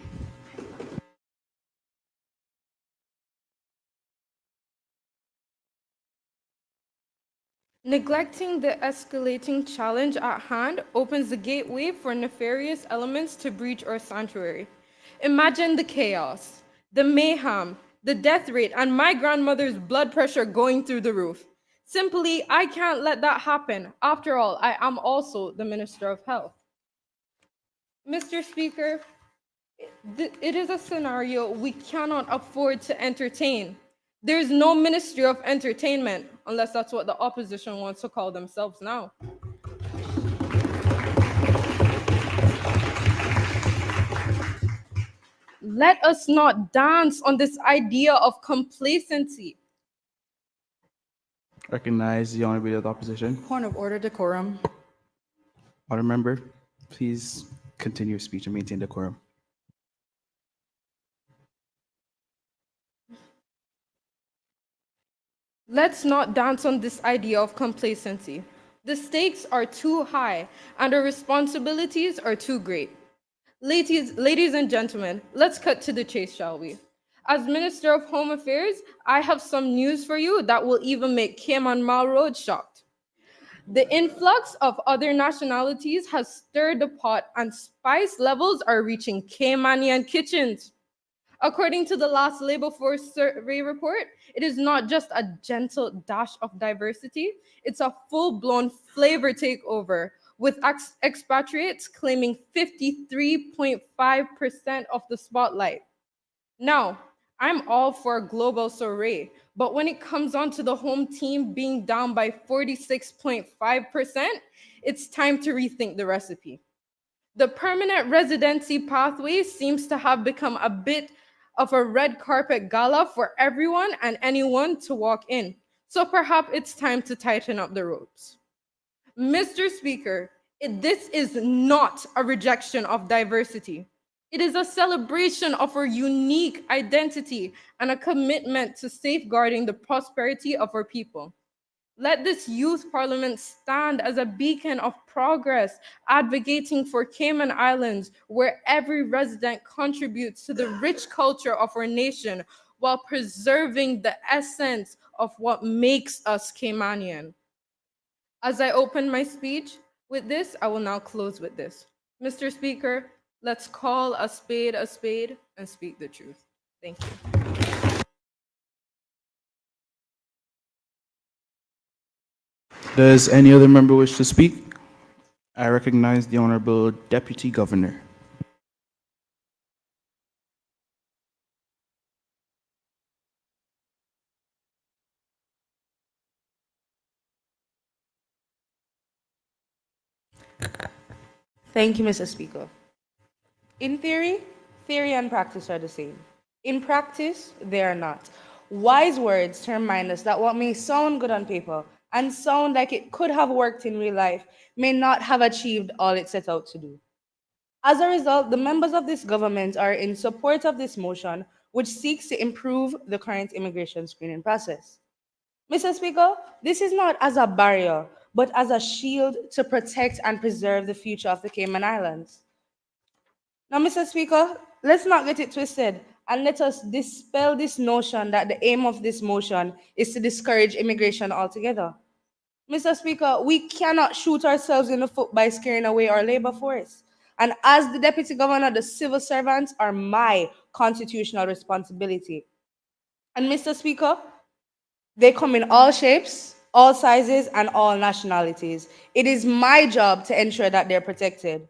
Neglecting the escalating challenge at hand opens the gateway for nefarious elements to breach our sanctuary. Imagine the chaos, the mayhem, the death rate, and my grandmother's blood pressure going through the roof. Simply, I can't let that happen. After all, I am also the Minister of Health. Mr. Speaker, it is a scenario we cannot afford to entertain. There's no Ministry of Entertainment, unless that's what the opposition wants to call themselves now. Let us not dance on this idea of complacency. Recognize the honorable leader of the opposition. Point of order, decorum. Honorable member, please continue your speech and maintain decorum. Let's not dance on this idea of complacency. The stakes are too high and our responsibilities are too great. Ladies and gentlemen, let's cut to the chase, shall we? As Minister of Home Affairs, I have some news for you that will even make Cayman Road shocked. The influx of other nationalities has stirred the pot and spice levels are reaching Caymanian kitchens. According to the last Labor Force survey report, it is not just a gentle dash of diversity, it's a full-blown flavor takeover, with expatriates claiming 53.5% of the spotlight. Now, I'm all for a global survey, but when it comes on to the home team being down by 46.5%, it's time to rethink the recipe. The permanent residency pathway seems to have become a bit of a red carpet gala for everyone and anyone to walk in. So perhaps it's time to tighten up the ropes. Mr. Speaker, this is not a rejection of diversity. It is a celebration of our unique identity and a commitment to safeguarding the prosperity of our people. Let this youth parliament stand as a beacon of progress, advocating for Cayman Islands, where every resident contributes to the rich culture of our nation while preserving the essence of what makes us Caymanian. As I open my speech with this, I will now close with this. Mr. Speaker, let's call a spade and speak the truth. Thank you. Does any other member wish to speak? I recognize the Honorable Deputy Governor. Thank you, Mr. Speaker. In theory, theory and practice are the same. In practice, they are not. Wise words to remind us that what may sound good on paper and sound like it could have worked in real life may not have achieved all it set out to do. As a result, the members of this government are in support of this motion, which seeks to improve the current immigration screening process. Mr. Speaker, this is not as a barrier, but as a shield to protect and preserve the future of the Cayman Islands. Now, Mr. Speaker, let's not get it twisted and let us dispel this notion that the aim of this motion is to discourage immigration altogether. Mr. Speaker, we cannot shoot ourselves in the foot by scaring away our labor force. And as the Deputy Governor, the civil servants are my constitutional responsibility. And Mr. Speaker, they come in all shapes, all sizes, and all nationalities. It is my job to ensure that they're protected.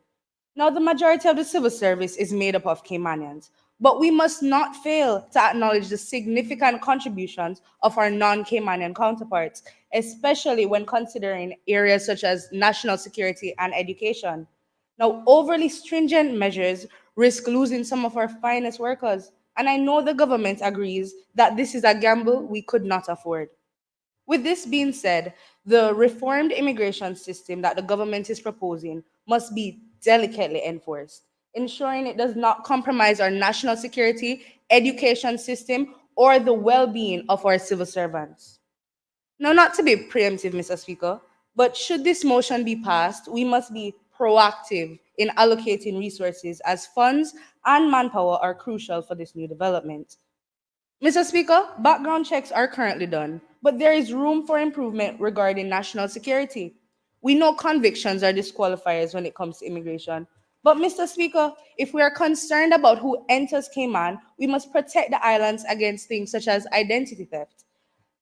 Now, the majority of the civil service is made up of Caymanians, But we must not fail to acknowledge the significant contributions of our non Caymanian counterparts, especially when considering areas such as national security and education. Now, overly stringent measures risk losing some of our finest workers, and I know the government agrees that this is a gamble we could not afford. With this being said, the reformed immigration system that the government is proposing must be delicately enforced, ensuring it does not compromise our national security, education system, or the well being of our civil servants. Now, not to be preemptive, Mr. Speaker, but should this motion be passed, we must be proactive in allocating resources as funds and manpower are crucial for this new development. Mr. Speaker, background checks are currently done, but there is room for improvement regarding national security. We know convictions are disqualifiers when it comes to immigration. But, Mr. Speaker, if we are concerned about who enters Cayman, we must protect the islands against things such as identity theft.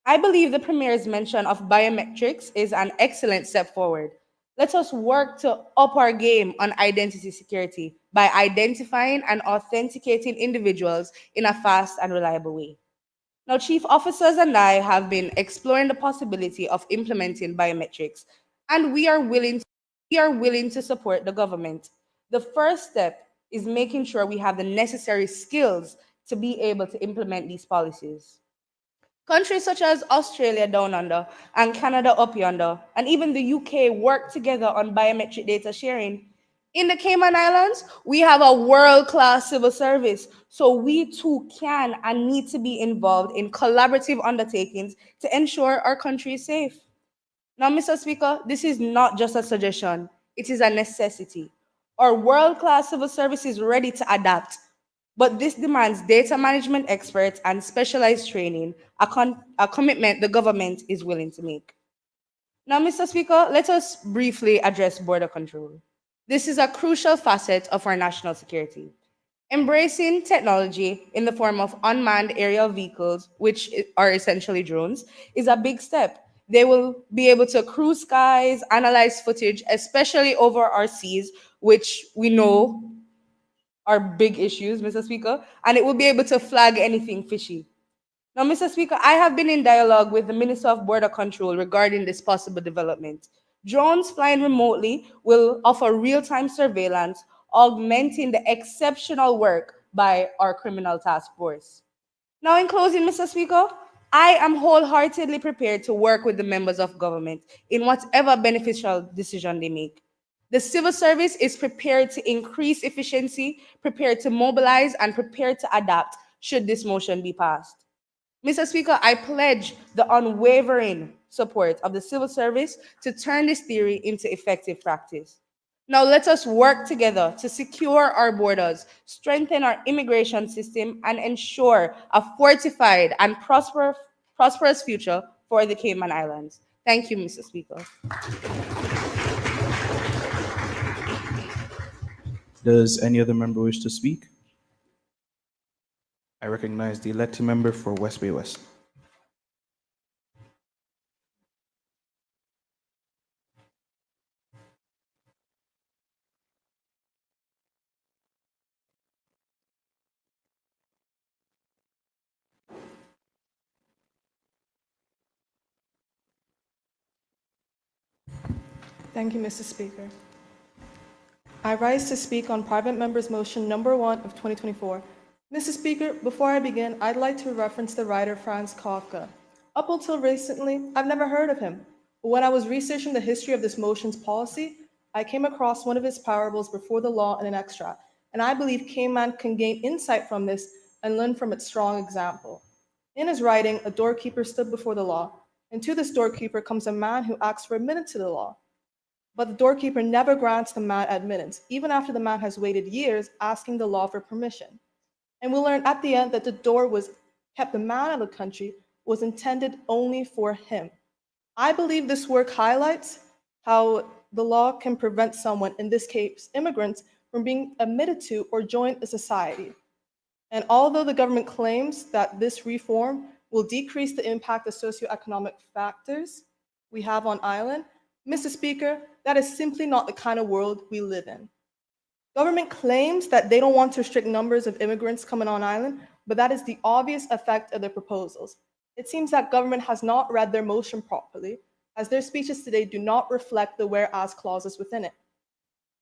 I believe the Premier's mention of biometrics is an excellent step forward. Let us work to up our game on identity security by identifying and authenticating individuals in a fast and reliable way. Now, chief officers and I have been exploring the possibility of implementing biometrics, and we are willing to support the government. The first step is making sure we have the necessary skills to be able to implement these policies. Countries such as Australia down under and Canada up yonder, and even the UK work together on biometric data sharing. In the Cayman Islands, we have a world class civil service, so we too can and need to be involved in collaborative undertakings to ensure our country is safe. Now, Mr. Speaker, this is not just a suggestion, it is a necessity. Our world class civil service is ready to adapt, but this demands data management experts and specialized training, a commitment the government is willing to make. Now, Mr. Speaker, let us briefly address border control. This is a crucial facet of our national security. Embracing technology in the form of unmanned aerial vehicles, which are essentially drones, is a big step. They will be able to cruise skies, analyze footage, especially over our seas, which we know are big issues, Mr. Speaker, and it will be able to flag anything fishy. Now, Mr. Speaker, I have been in dialogue with the Minister of Border Control regarding this possible development. Drones flying remotely will offer real time surveillance, augmenting the exceptional work by our criminal task force. Now, in closing, Mr. Speaker, I am wholeheartedly prepared to work with the members of government in whatever beneficial decision they make. The civil service is prepared to increase efficiency, prepared to mobilize, and prepared to adapt should this motion be passed. Mr. Speaker, I pledge the unwavering support of the civil service to turn this theory into effective practice. Now let us work together to secure our borders, strengthen our immigration system, and ensure a fortified and prosperous future for the Cayman Islands. Thank you, Mr. Speaker. Does any other member wish to speak? I recognize the elected member for West Bay West. Thank you, Mr. Speaker. I rise to speak on private member's motion number 1 of 2024. Mr. Speaker, before I begin, I'd like to reference the writer Franz Kafka. Up until recently, I've never heard of him. But when I was researching the history of this motion's policy, I came across one of his parables before the law in an extract, and I believe Cayman can gain insight from this and learn from its strong example. In his writing, a doorkeeper stood before the law, and to this doorkeeper comes a man who asks for admittance to the law. But the doorkeeper never grants the man admittance, even after the man has waited years asking the law for permission. And we'll learn at the end that the door was kept the man out of the country was intended only for him. I believe this work highlights how the law can prevent someone, in this case immigrants, from being admitted to or join a society. And although the government claims that this reform will decrease the impact of socioeconomic factors we have on island, Mr. Speaker, that is simply not the kind of world we live in. Government claims that they don't want to restrict numbers of immigrants coming on island, but that is the obvious effect of their proposals. It seems that government has not read their motion properly, as their speeches today do not reflect the whereas clauses within it.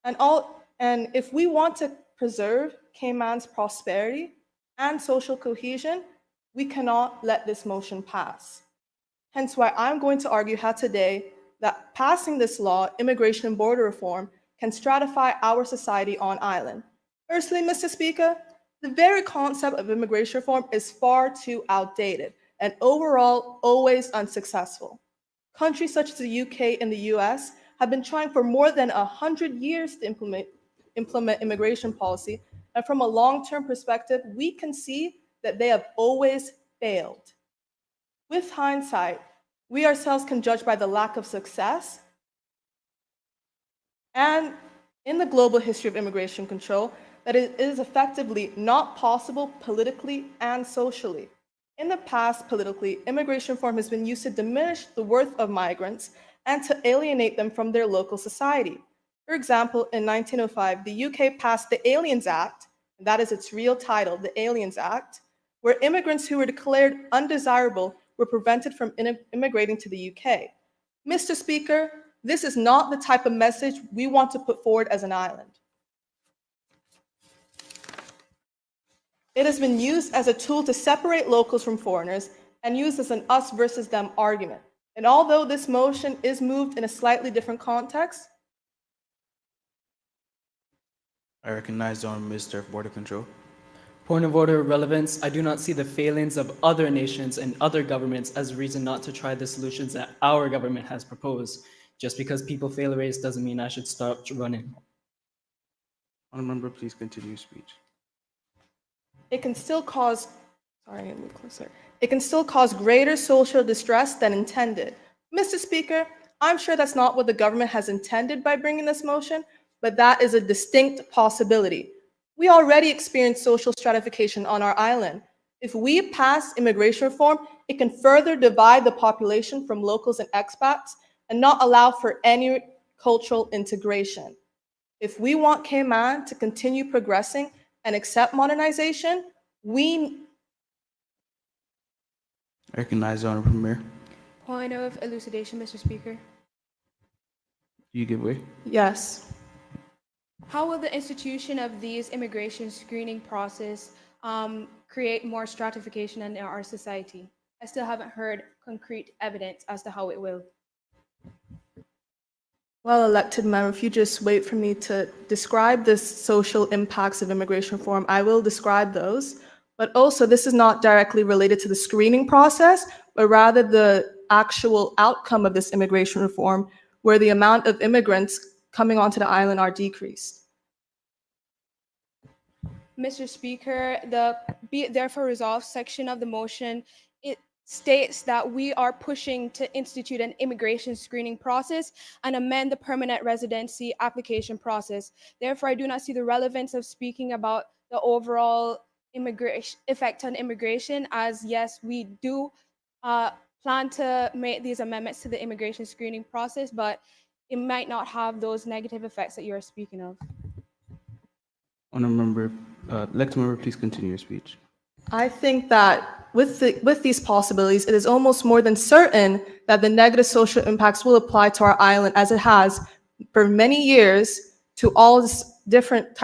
And if we want to preserve Cayman's prosperity and social cohesion, we cannot let this motion pass. Hence why I'm going to argue here today that passing this law, immigration and border reform, can stratify our society on island. Firstly, Mr. Speaker, the very concept of immigration reform is far too outdated and overall always unsuccessful. Countries such as the UK and the US have been trying for more than 100 years to implement immigration policy, and from a long-term perspective, we can see that they have always failed. With hindsight, we ourselves can judge by the lack of success and in the global history of immigration control that it is effectively not possible politically and socially. In the past, politically, immigration reform has been used to diminish the worth of migrants and to alienate them from their local society. For example, in 1905, the UK passed the Aliens Act, and that is its real title, the Aliens Act, where immigrants who were declared undesirable were prevented from immigrating to the UK. Mr. Speaker, this is not the type of message we want to put forward as an island. It has been used as a tool to separate locals from foreigners and used as an us versus them argument. And although this motion is moved in a slightly different context, I recognize the Honourable Minister of Border Control. Point of order relevance. I do not see the failings of other nations and other governments as a reason not to try the solutions that our government has proposed. Just because people fail a race doesn't mean I should stop running. Honourable Member, please continue your speech. it can still cause, sorry, I need to move closer. It can still cause greater social distress than intended. Mr. Speaker, I'm sure that's not what the government has intended by bringing this motion, but that is a distinct possibility. We already experience social stratification on our island. If we pass immigration reform, it can further divide the population from locals and expats and not allow for any cultural integration. If we want Cayman to continue progressing and accept modernization, we... I recognize the Honourable Premier. Point of elucidation, Mr. Speaker. You give way. Yes. How will the institution of these immigration screening process create more stratification in our society? I still haven't heard concrete evidence as to how it will. Well, elected member, if you just wait for me to describe the social impacts of immigration reform, I will describe those. But also, this is not directly related to the screening process, but rather the actual outcome of this immigration reform, where the amount of immigrants coming onto the island are decreased. Mr. Speaker, the be it therefore resolved section of the motion, it states that we are pushing to institute an immigration screening process and amend the permanent residency application process. Therefore, I do not see the relevance of speaking about the overall immigration effect on immigration, as yes, we do plan to make these amendments to the immigration screening process, but it might not have those negative effects that you're speaking of. Honourable Member, elected member, please continue your speech. I think that with these possibilities, it is almost more than certain that the negative social impacts will apply to our island, as it has for many years to all different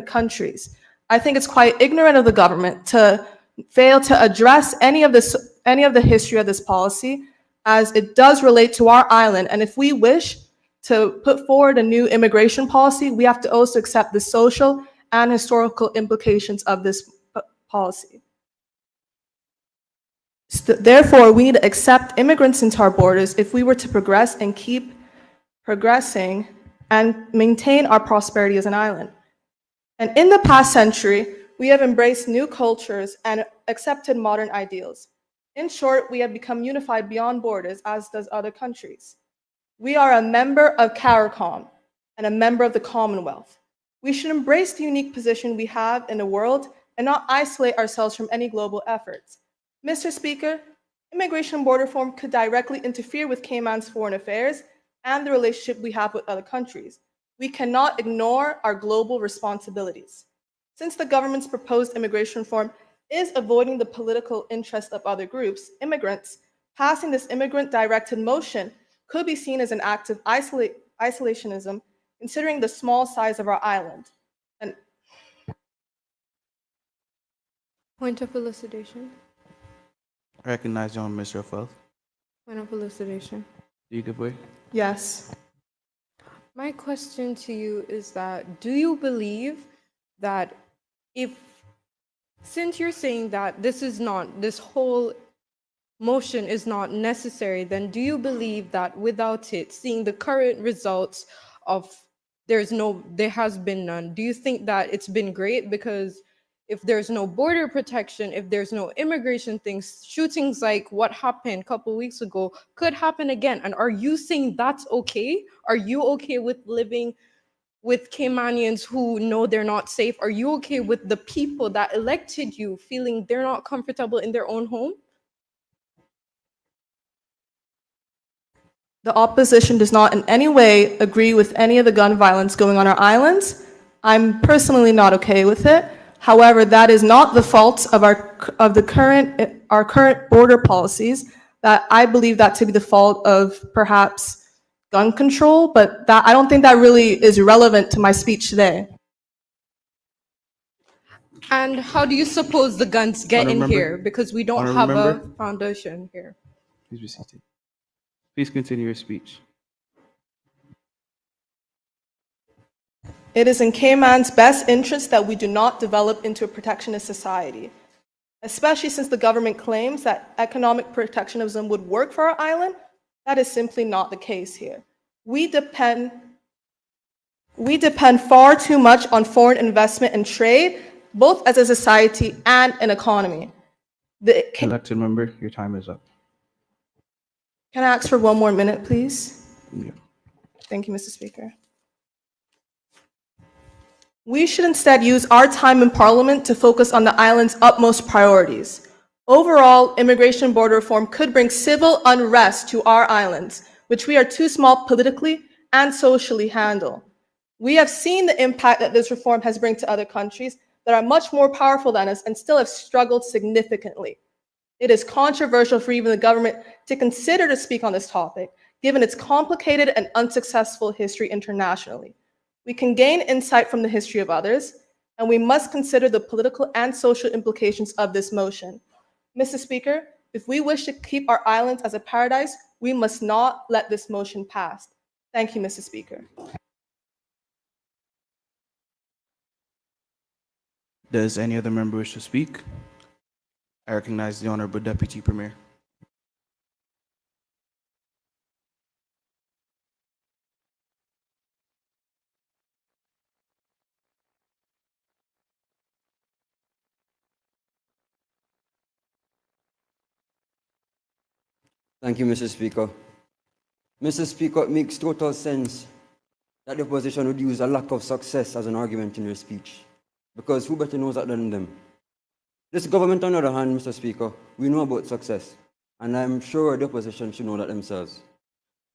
countries. I think it's quite ignorant of the government to fail to address any of the history of this policy, as it does relate to our island. And if we wish to put forward a new immigration policy, we have to also accept the social and historical implications of this policy. Therefore, we need to accept immigrants into our borders if we were to progress and keep progressing and maintain our prosperity as an island. And in the past century, we have embraced new cultures and accepted modern ideals. In short, we have become unified beyond borders, as does other countries. We are a member of CARICOM and a member of the Commonwealth. We should embrace the unique position we have in the world and not isolate ourselves from any global efforts. Mr. Speaker, immigration and border reform could directly interfere with Cayman's foreign affairs and the relationship we have with other countries. We cannot ignore our global responsibilities. Since the government's proposed immigration reform is avoiding the political interest of other groups, immigrants, passing this immigrant-directed motion could be seen as an act of isolationism, considering the small size of our island. And Point of elucidation. I recognize you, Mr. Felth. Point of elucidation. Do you give way? yes, My question to you is that do you believe that if, since you're saying that this whole motion is not necessary, then do you believe that without it, seeing the current results of there has been none, do you think that it's been great? Because if there's no border protection, if there's no immigration things, shootings like what happened a couple weeks ago could happen again. And are you saying that's okay? Are you okay with living with Caymanians who know they're not safe? Are you okay with the people that elected you feeling they're not comfortable in their own home? the opposition does not in any way agree with any of the gun violence going on our islands. I'm personally not okay with it. However, that is not the fault of our current border policies. That I believe that to be the fault of perhaps gun control, but that I don't think that really is relevant to my speech today. And how do you suppose the guns get in Honourable here? member. Because we don't Honourable have member. a foundation here. Please be seated. Please continue your speech. It is in Cayman's best interest that we do not develop into a protectionist society, especially since the government claims that economic protectionism would work for our island. That is simply not the case here. We depend far too much on foreign investment and trade, both as a society and an economy. Elected member, your time is up. Can I ask for one more minute, please? Yeah. Thank you, Mr. Speaker. We should instead use our time in Parliament to focus on the island's utmost priorities. Overall, immigration border reform could bring civil unrest to our islands, which we are too small politically and socially handle. We have seen the impact that this reform has brought to other countries that are much more powerful than us and still have struggled significantly. It is controversial for even the government to consider to speak on this topic, given its complicated and unsuccessful history internationally. We can gain insight from the history of others, and we must consider the political and social implications of this motion. Mr. Speaker, if we wish to keep our islands as a paradise, we must not let this motion pass. Thank you, Mr. Speaker. Does any other member wish to speak? I recognize the Honourable Deputy Premier. Thank you, Mr. Speaker. Mr. Speaker, it makes total sense that the opposition would use a lack of success as an argument in their speech, because who better knows that than them? This government, on the other hand, Mr. Speaker, we know about success, and I'm sure the opposition should know that themselves.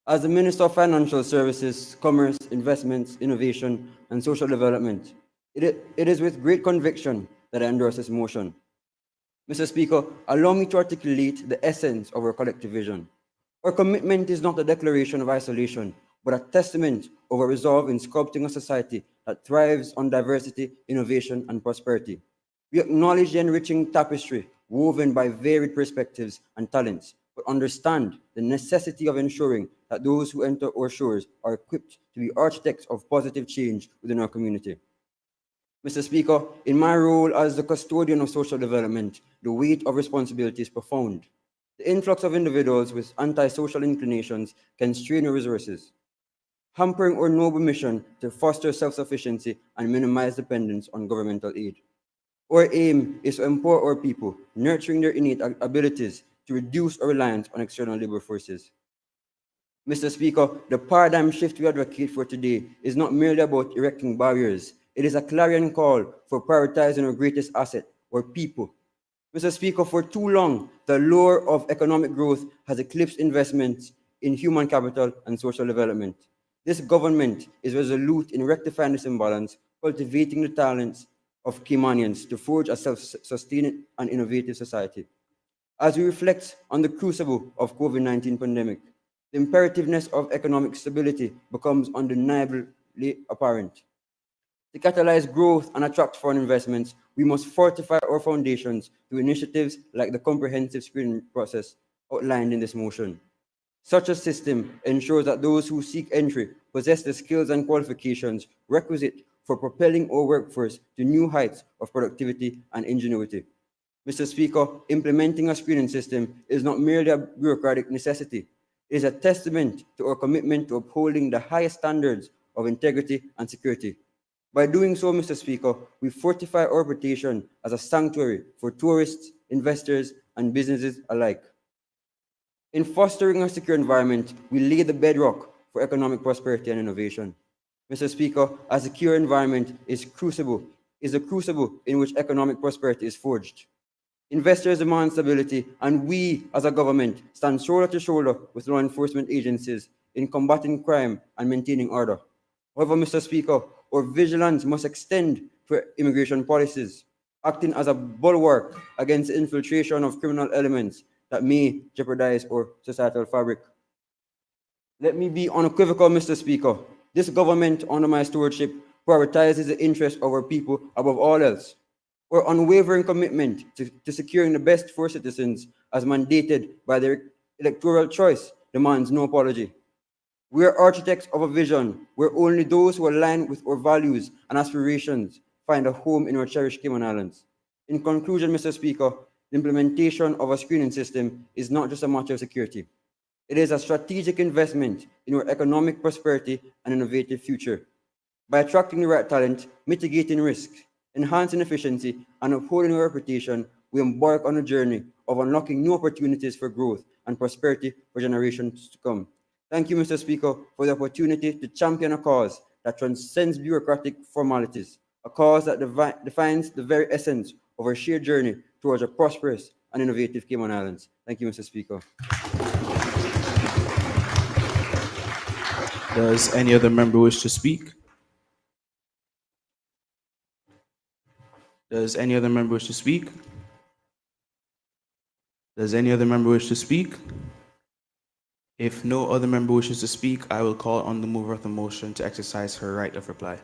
As the Minister of Financial Services, Commerce, Investments, Innovation, and Social Development, it is with great conviction that I endorse this motion. Mr. Speaker, allow me to articulate the essence of our collective vision. Our commitment is not a declaration of isolation, but a testament of our resolve in sculpting a society that thrives on diversity, innovation, and prosperity. We acknowledge the enriching tapestry woven by varied perspectives and talents, but understand the necessity of ensuring that those who enter our shores are equipped to be architects of positive change within our community. Mr. Speaker, in my role as the custodian of social development, the weight of responsibility is profound. The influx of individuals with antisocial inclinations can strain our resources, hampering our noble mission to foster self-sufficiency and minimize dependence on governmental aid. Our aim is to empower our people, nurturing their innate abilities to reduce our reliance on external labor forces. Mr. Speaker, the paradigm shift we advocate for today is not merely about erecting barriers. It is a clarion call for prioritizing our greatest asset, our people. Mr. Speaker, for too long, the lure of economic growth has eclipsed investments in human capital and social development. This government is resolute in rectifying this imbalance, cultivating the talents of Caymanians to forge a self-sustaining and innovative society. As we reflect on the crucible of COVID-19 pandemic, the imperativeness of economic stability becomes undeniably apparent. To catalyze growth and attract foreign investments, we must fortify our foundations through initiatives like the comprehensive screening process outlined in this motion. Such a system ensures that those who seek entry possess the skills and qualifications requisite for propelling our workforce to new heights of productivity and ingenuity. Mr. Speaker, implementing a screening system is not merely a bureaucratic necessity. It is a testament to our commitment to upholding the highest standards of integrity and security. By doing so, Mr. Speaker, we fortify our reputation as a sanctuary for tourists, investors, and businesses alike. In fostering a secure environment, we lay the bedrock for economic prosperity and innovation. Mr. Speaker, a secure environment is a crucible in which economic prosperity is forged. Investors demand stability, and we, as a government, stand shoulder to shoulder with law enforcement agencies in combating crime and maintaining order. However, Mr. Speaker, our vigilance must extend to immigration policies, acting as a bulwark against the infiltration of criminal elements that may jeopardize our societal fabric. Let me be unequivocal, Mr. Speaker. This government, under my stewardship, prioritizes the interests of our people above all else. Our unwavering commitment to securing the best for citizens, as mandated by their electoral choice, demands no apology. We are architects of a vision where only those who align with our values and aspirations find a home in our cherished Cayman Islands. In conclusion, Mr. Speaker, the implementation of a screening system is not just a matter of security. It is a strategic investment in our economic prosperity and innovative future. By attracting the right talent, mitigating risk, enhancing efficiency, and upholding our reputation, we embark on a journey of unlocking new opportunities for growth and prosperity for generations to come. Thank you, Mr. Speaker, for the opportunity to champion a cause that transcends bureaucratic formalities, a cause that defines the very essence of our shared journey towards a prosperous and innovative Cayman Islands. Thank you, Mr. Speaker. Does any other member wish to speak? Does any other member wish to speak? Does any other member wish to speak? If no other member wishes to speak, I will call on the mover of the motion to exercise her right of reply.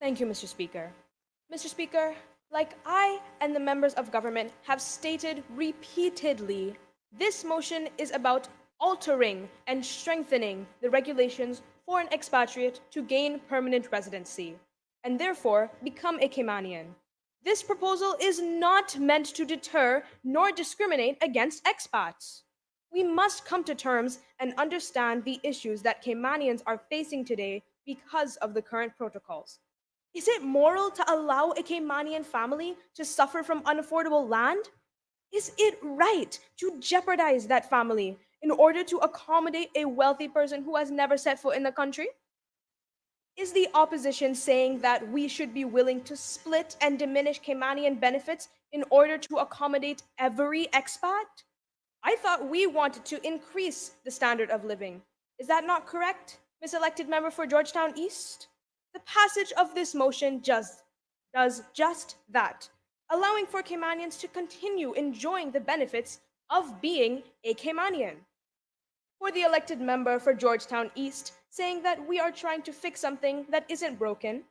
Thank you, Mr. Speaker. Mr. Speaker, like I and the members of government have stated repeatedly, this motion is about altering and strengthening the regulations for an expatriate to gain permanent residency and therefore become a Caymanian. This proposal is not meant to deter nor discriminate against expats. We must come to terms and understand the issues that Caymanians are facing today because of the current protocols. Is it moral to allow a Caymanian family to suffer from unaffordable land? Is it right to jeopardize that family in order to accommodate a wealthy person who has never set foot in the country? Is the opposition saying that we should be willing to split and diminish Caymanian benefits in order to accommodate every expat? I thought we wanted to increase the standard of living. Is that not correct, Ms. Elected Member for Georgetown East? The passage of this motion does just that, allowing for Caymanians to continue enjoying the benefits of being a Caymanian. For the elected member for Georgetown East saying that we are trying to fix something that isn't broken,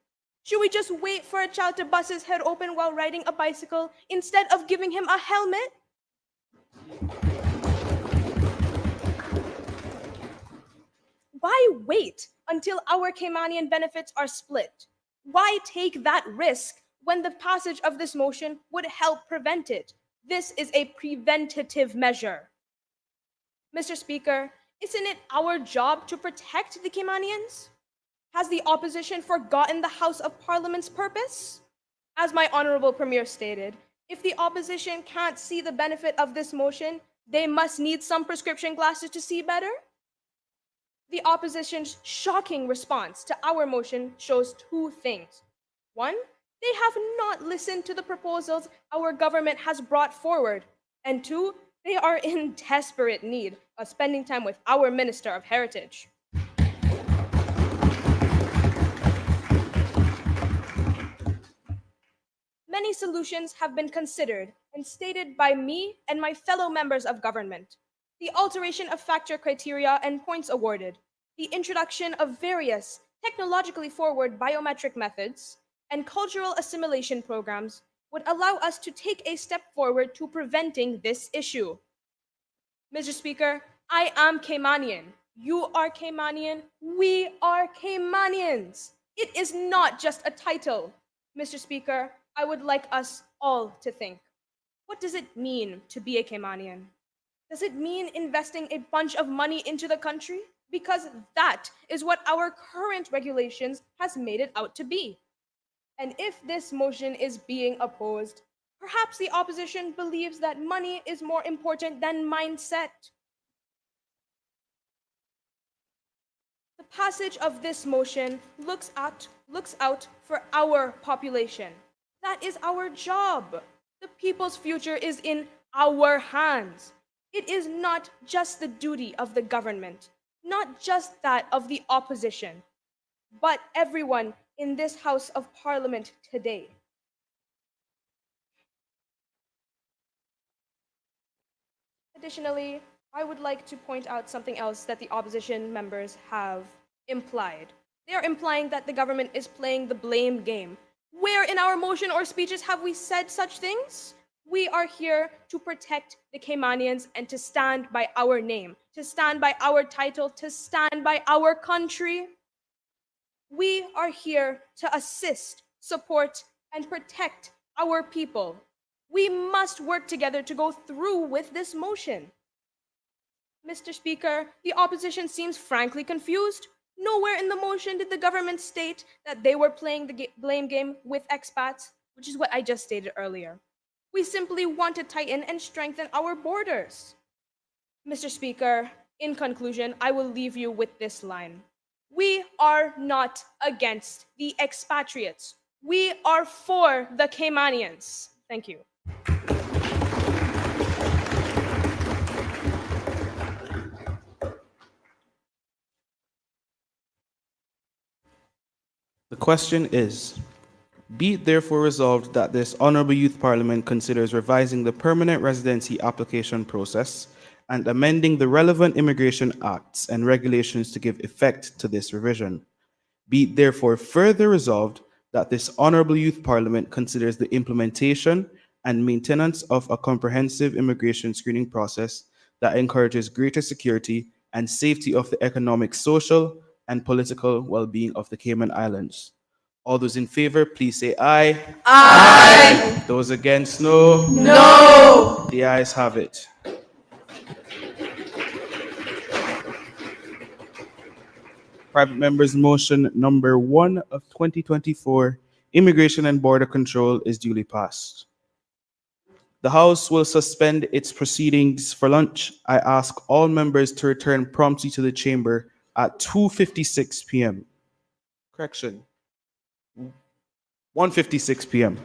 should we just wait for a child to bust his head open while riding a bicycle instead of giving him a helmet? Why wait until our Caymanian benefits are split? Why take that risk when the passage of this motion would help prevent it? This is a preventative measure. Mr. Speaker, isn't it our job to protect the Caymanians? Has the opposition forgotten the House of Parliament's purpose? As my honorable premier stated, if the opposition can't see the benefit of this motion, they must need some prescription glasses to see better. The opposition's shocking response to our motion shows two things. One, they have not listened to the proposals our government has brought forward. And two, they are in desperate need of spending time with our Minister of Heritage. Many solutions have been considered and stated by me and my fellow members of government. The alteration of factor criteria and points awarded, the introduction of various technologically forward biometric methods, and cultural assimilation programs would allow us to take a step forward to preventing this issue. Mr. Speaker, I am Caymanian. You are Caymanian. We are Caymanians. It is not just a title. Mr. Speaker, I would like us all to think. What does it mean to be a Caymanian? Does it mean investing a bunch of money into the country? Because that is what our current regulations has made it out to be. And if this motion is being opposed, perhaps the opposition believes that money is more important than mindset. The passage of this motion looks out for our population. That is our job. The people's future is in our hands. It is not just the duty of the government, not just that of the opposition, but everyone in this House of Parliament today. Additionally, I would like to point out something else that the opposition members have implied. They are implying that the government is playing the blame game. Where in our motion or speeches have we said such things? We are here to protect the Caymanians and to stand by our name, to stand by our title, to stand by our country. We are here to assist, support, and protect our people. We must work together to go through with this motion. Mr. Speaker, the opposition seems frankly confused. Nowhere in the motion did the government state that they were playing the blame game with expats, which is what I just stated earlier. We simply want to tighten and strengthen our borders. Mr. Speaker, in conclusion, I will leave you with this line. We are not against the expatriates. We are for the Caymanians. Thank you. The question is, be it therefore resolved that this Honourable Youth Parliament considers revising the permanent residency application process and amending the relevant immigration acts and regulations to give effect to this revision. Be it therefore further resolved that this Honourable Youth Parliament considers the implementation and maintenance of a comprehensive immigration screening process that encourages greater security and safety of the economic, social, and political well-being of the Cayman Islands. All those in favor, please say aye. Aye. Those against, no. No. The ayes have it. Private Members Motion number 1 of 2024, Immigration and Border Control, is duly passed. The House will suspend its proceedings for lunch. I ask all members to return promptly to the chamber at 2:56 p.m. Correction, 1:56 p.m.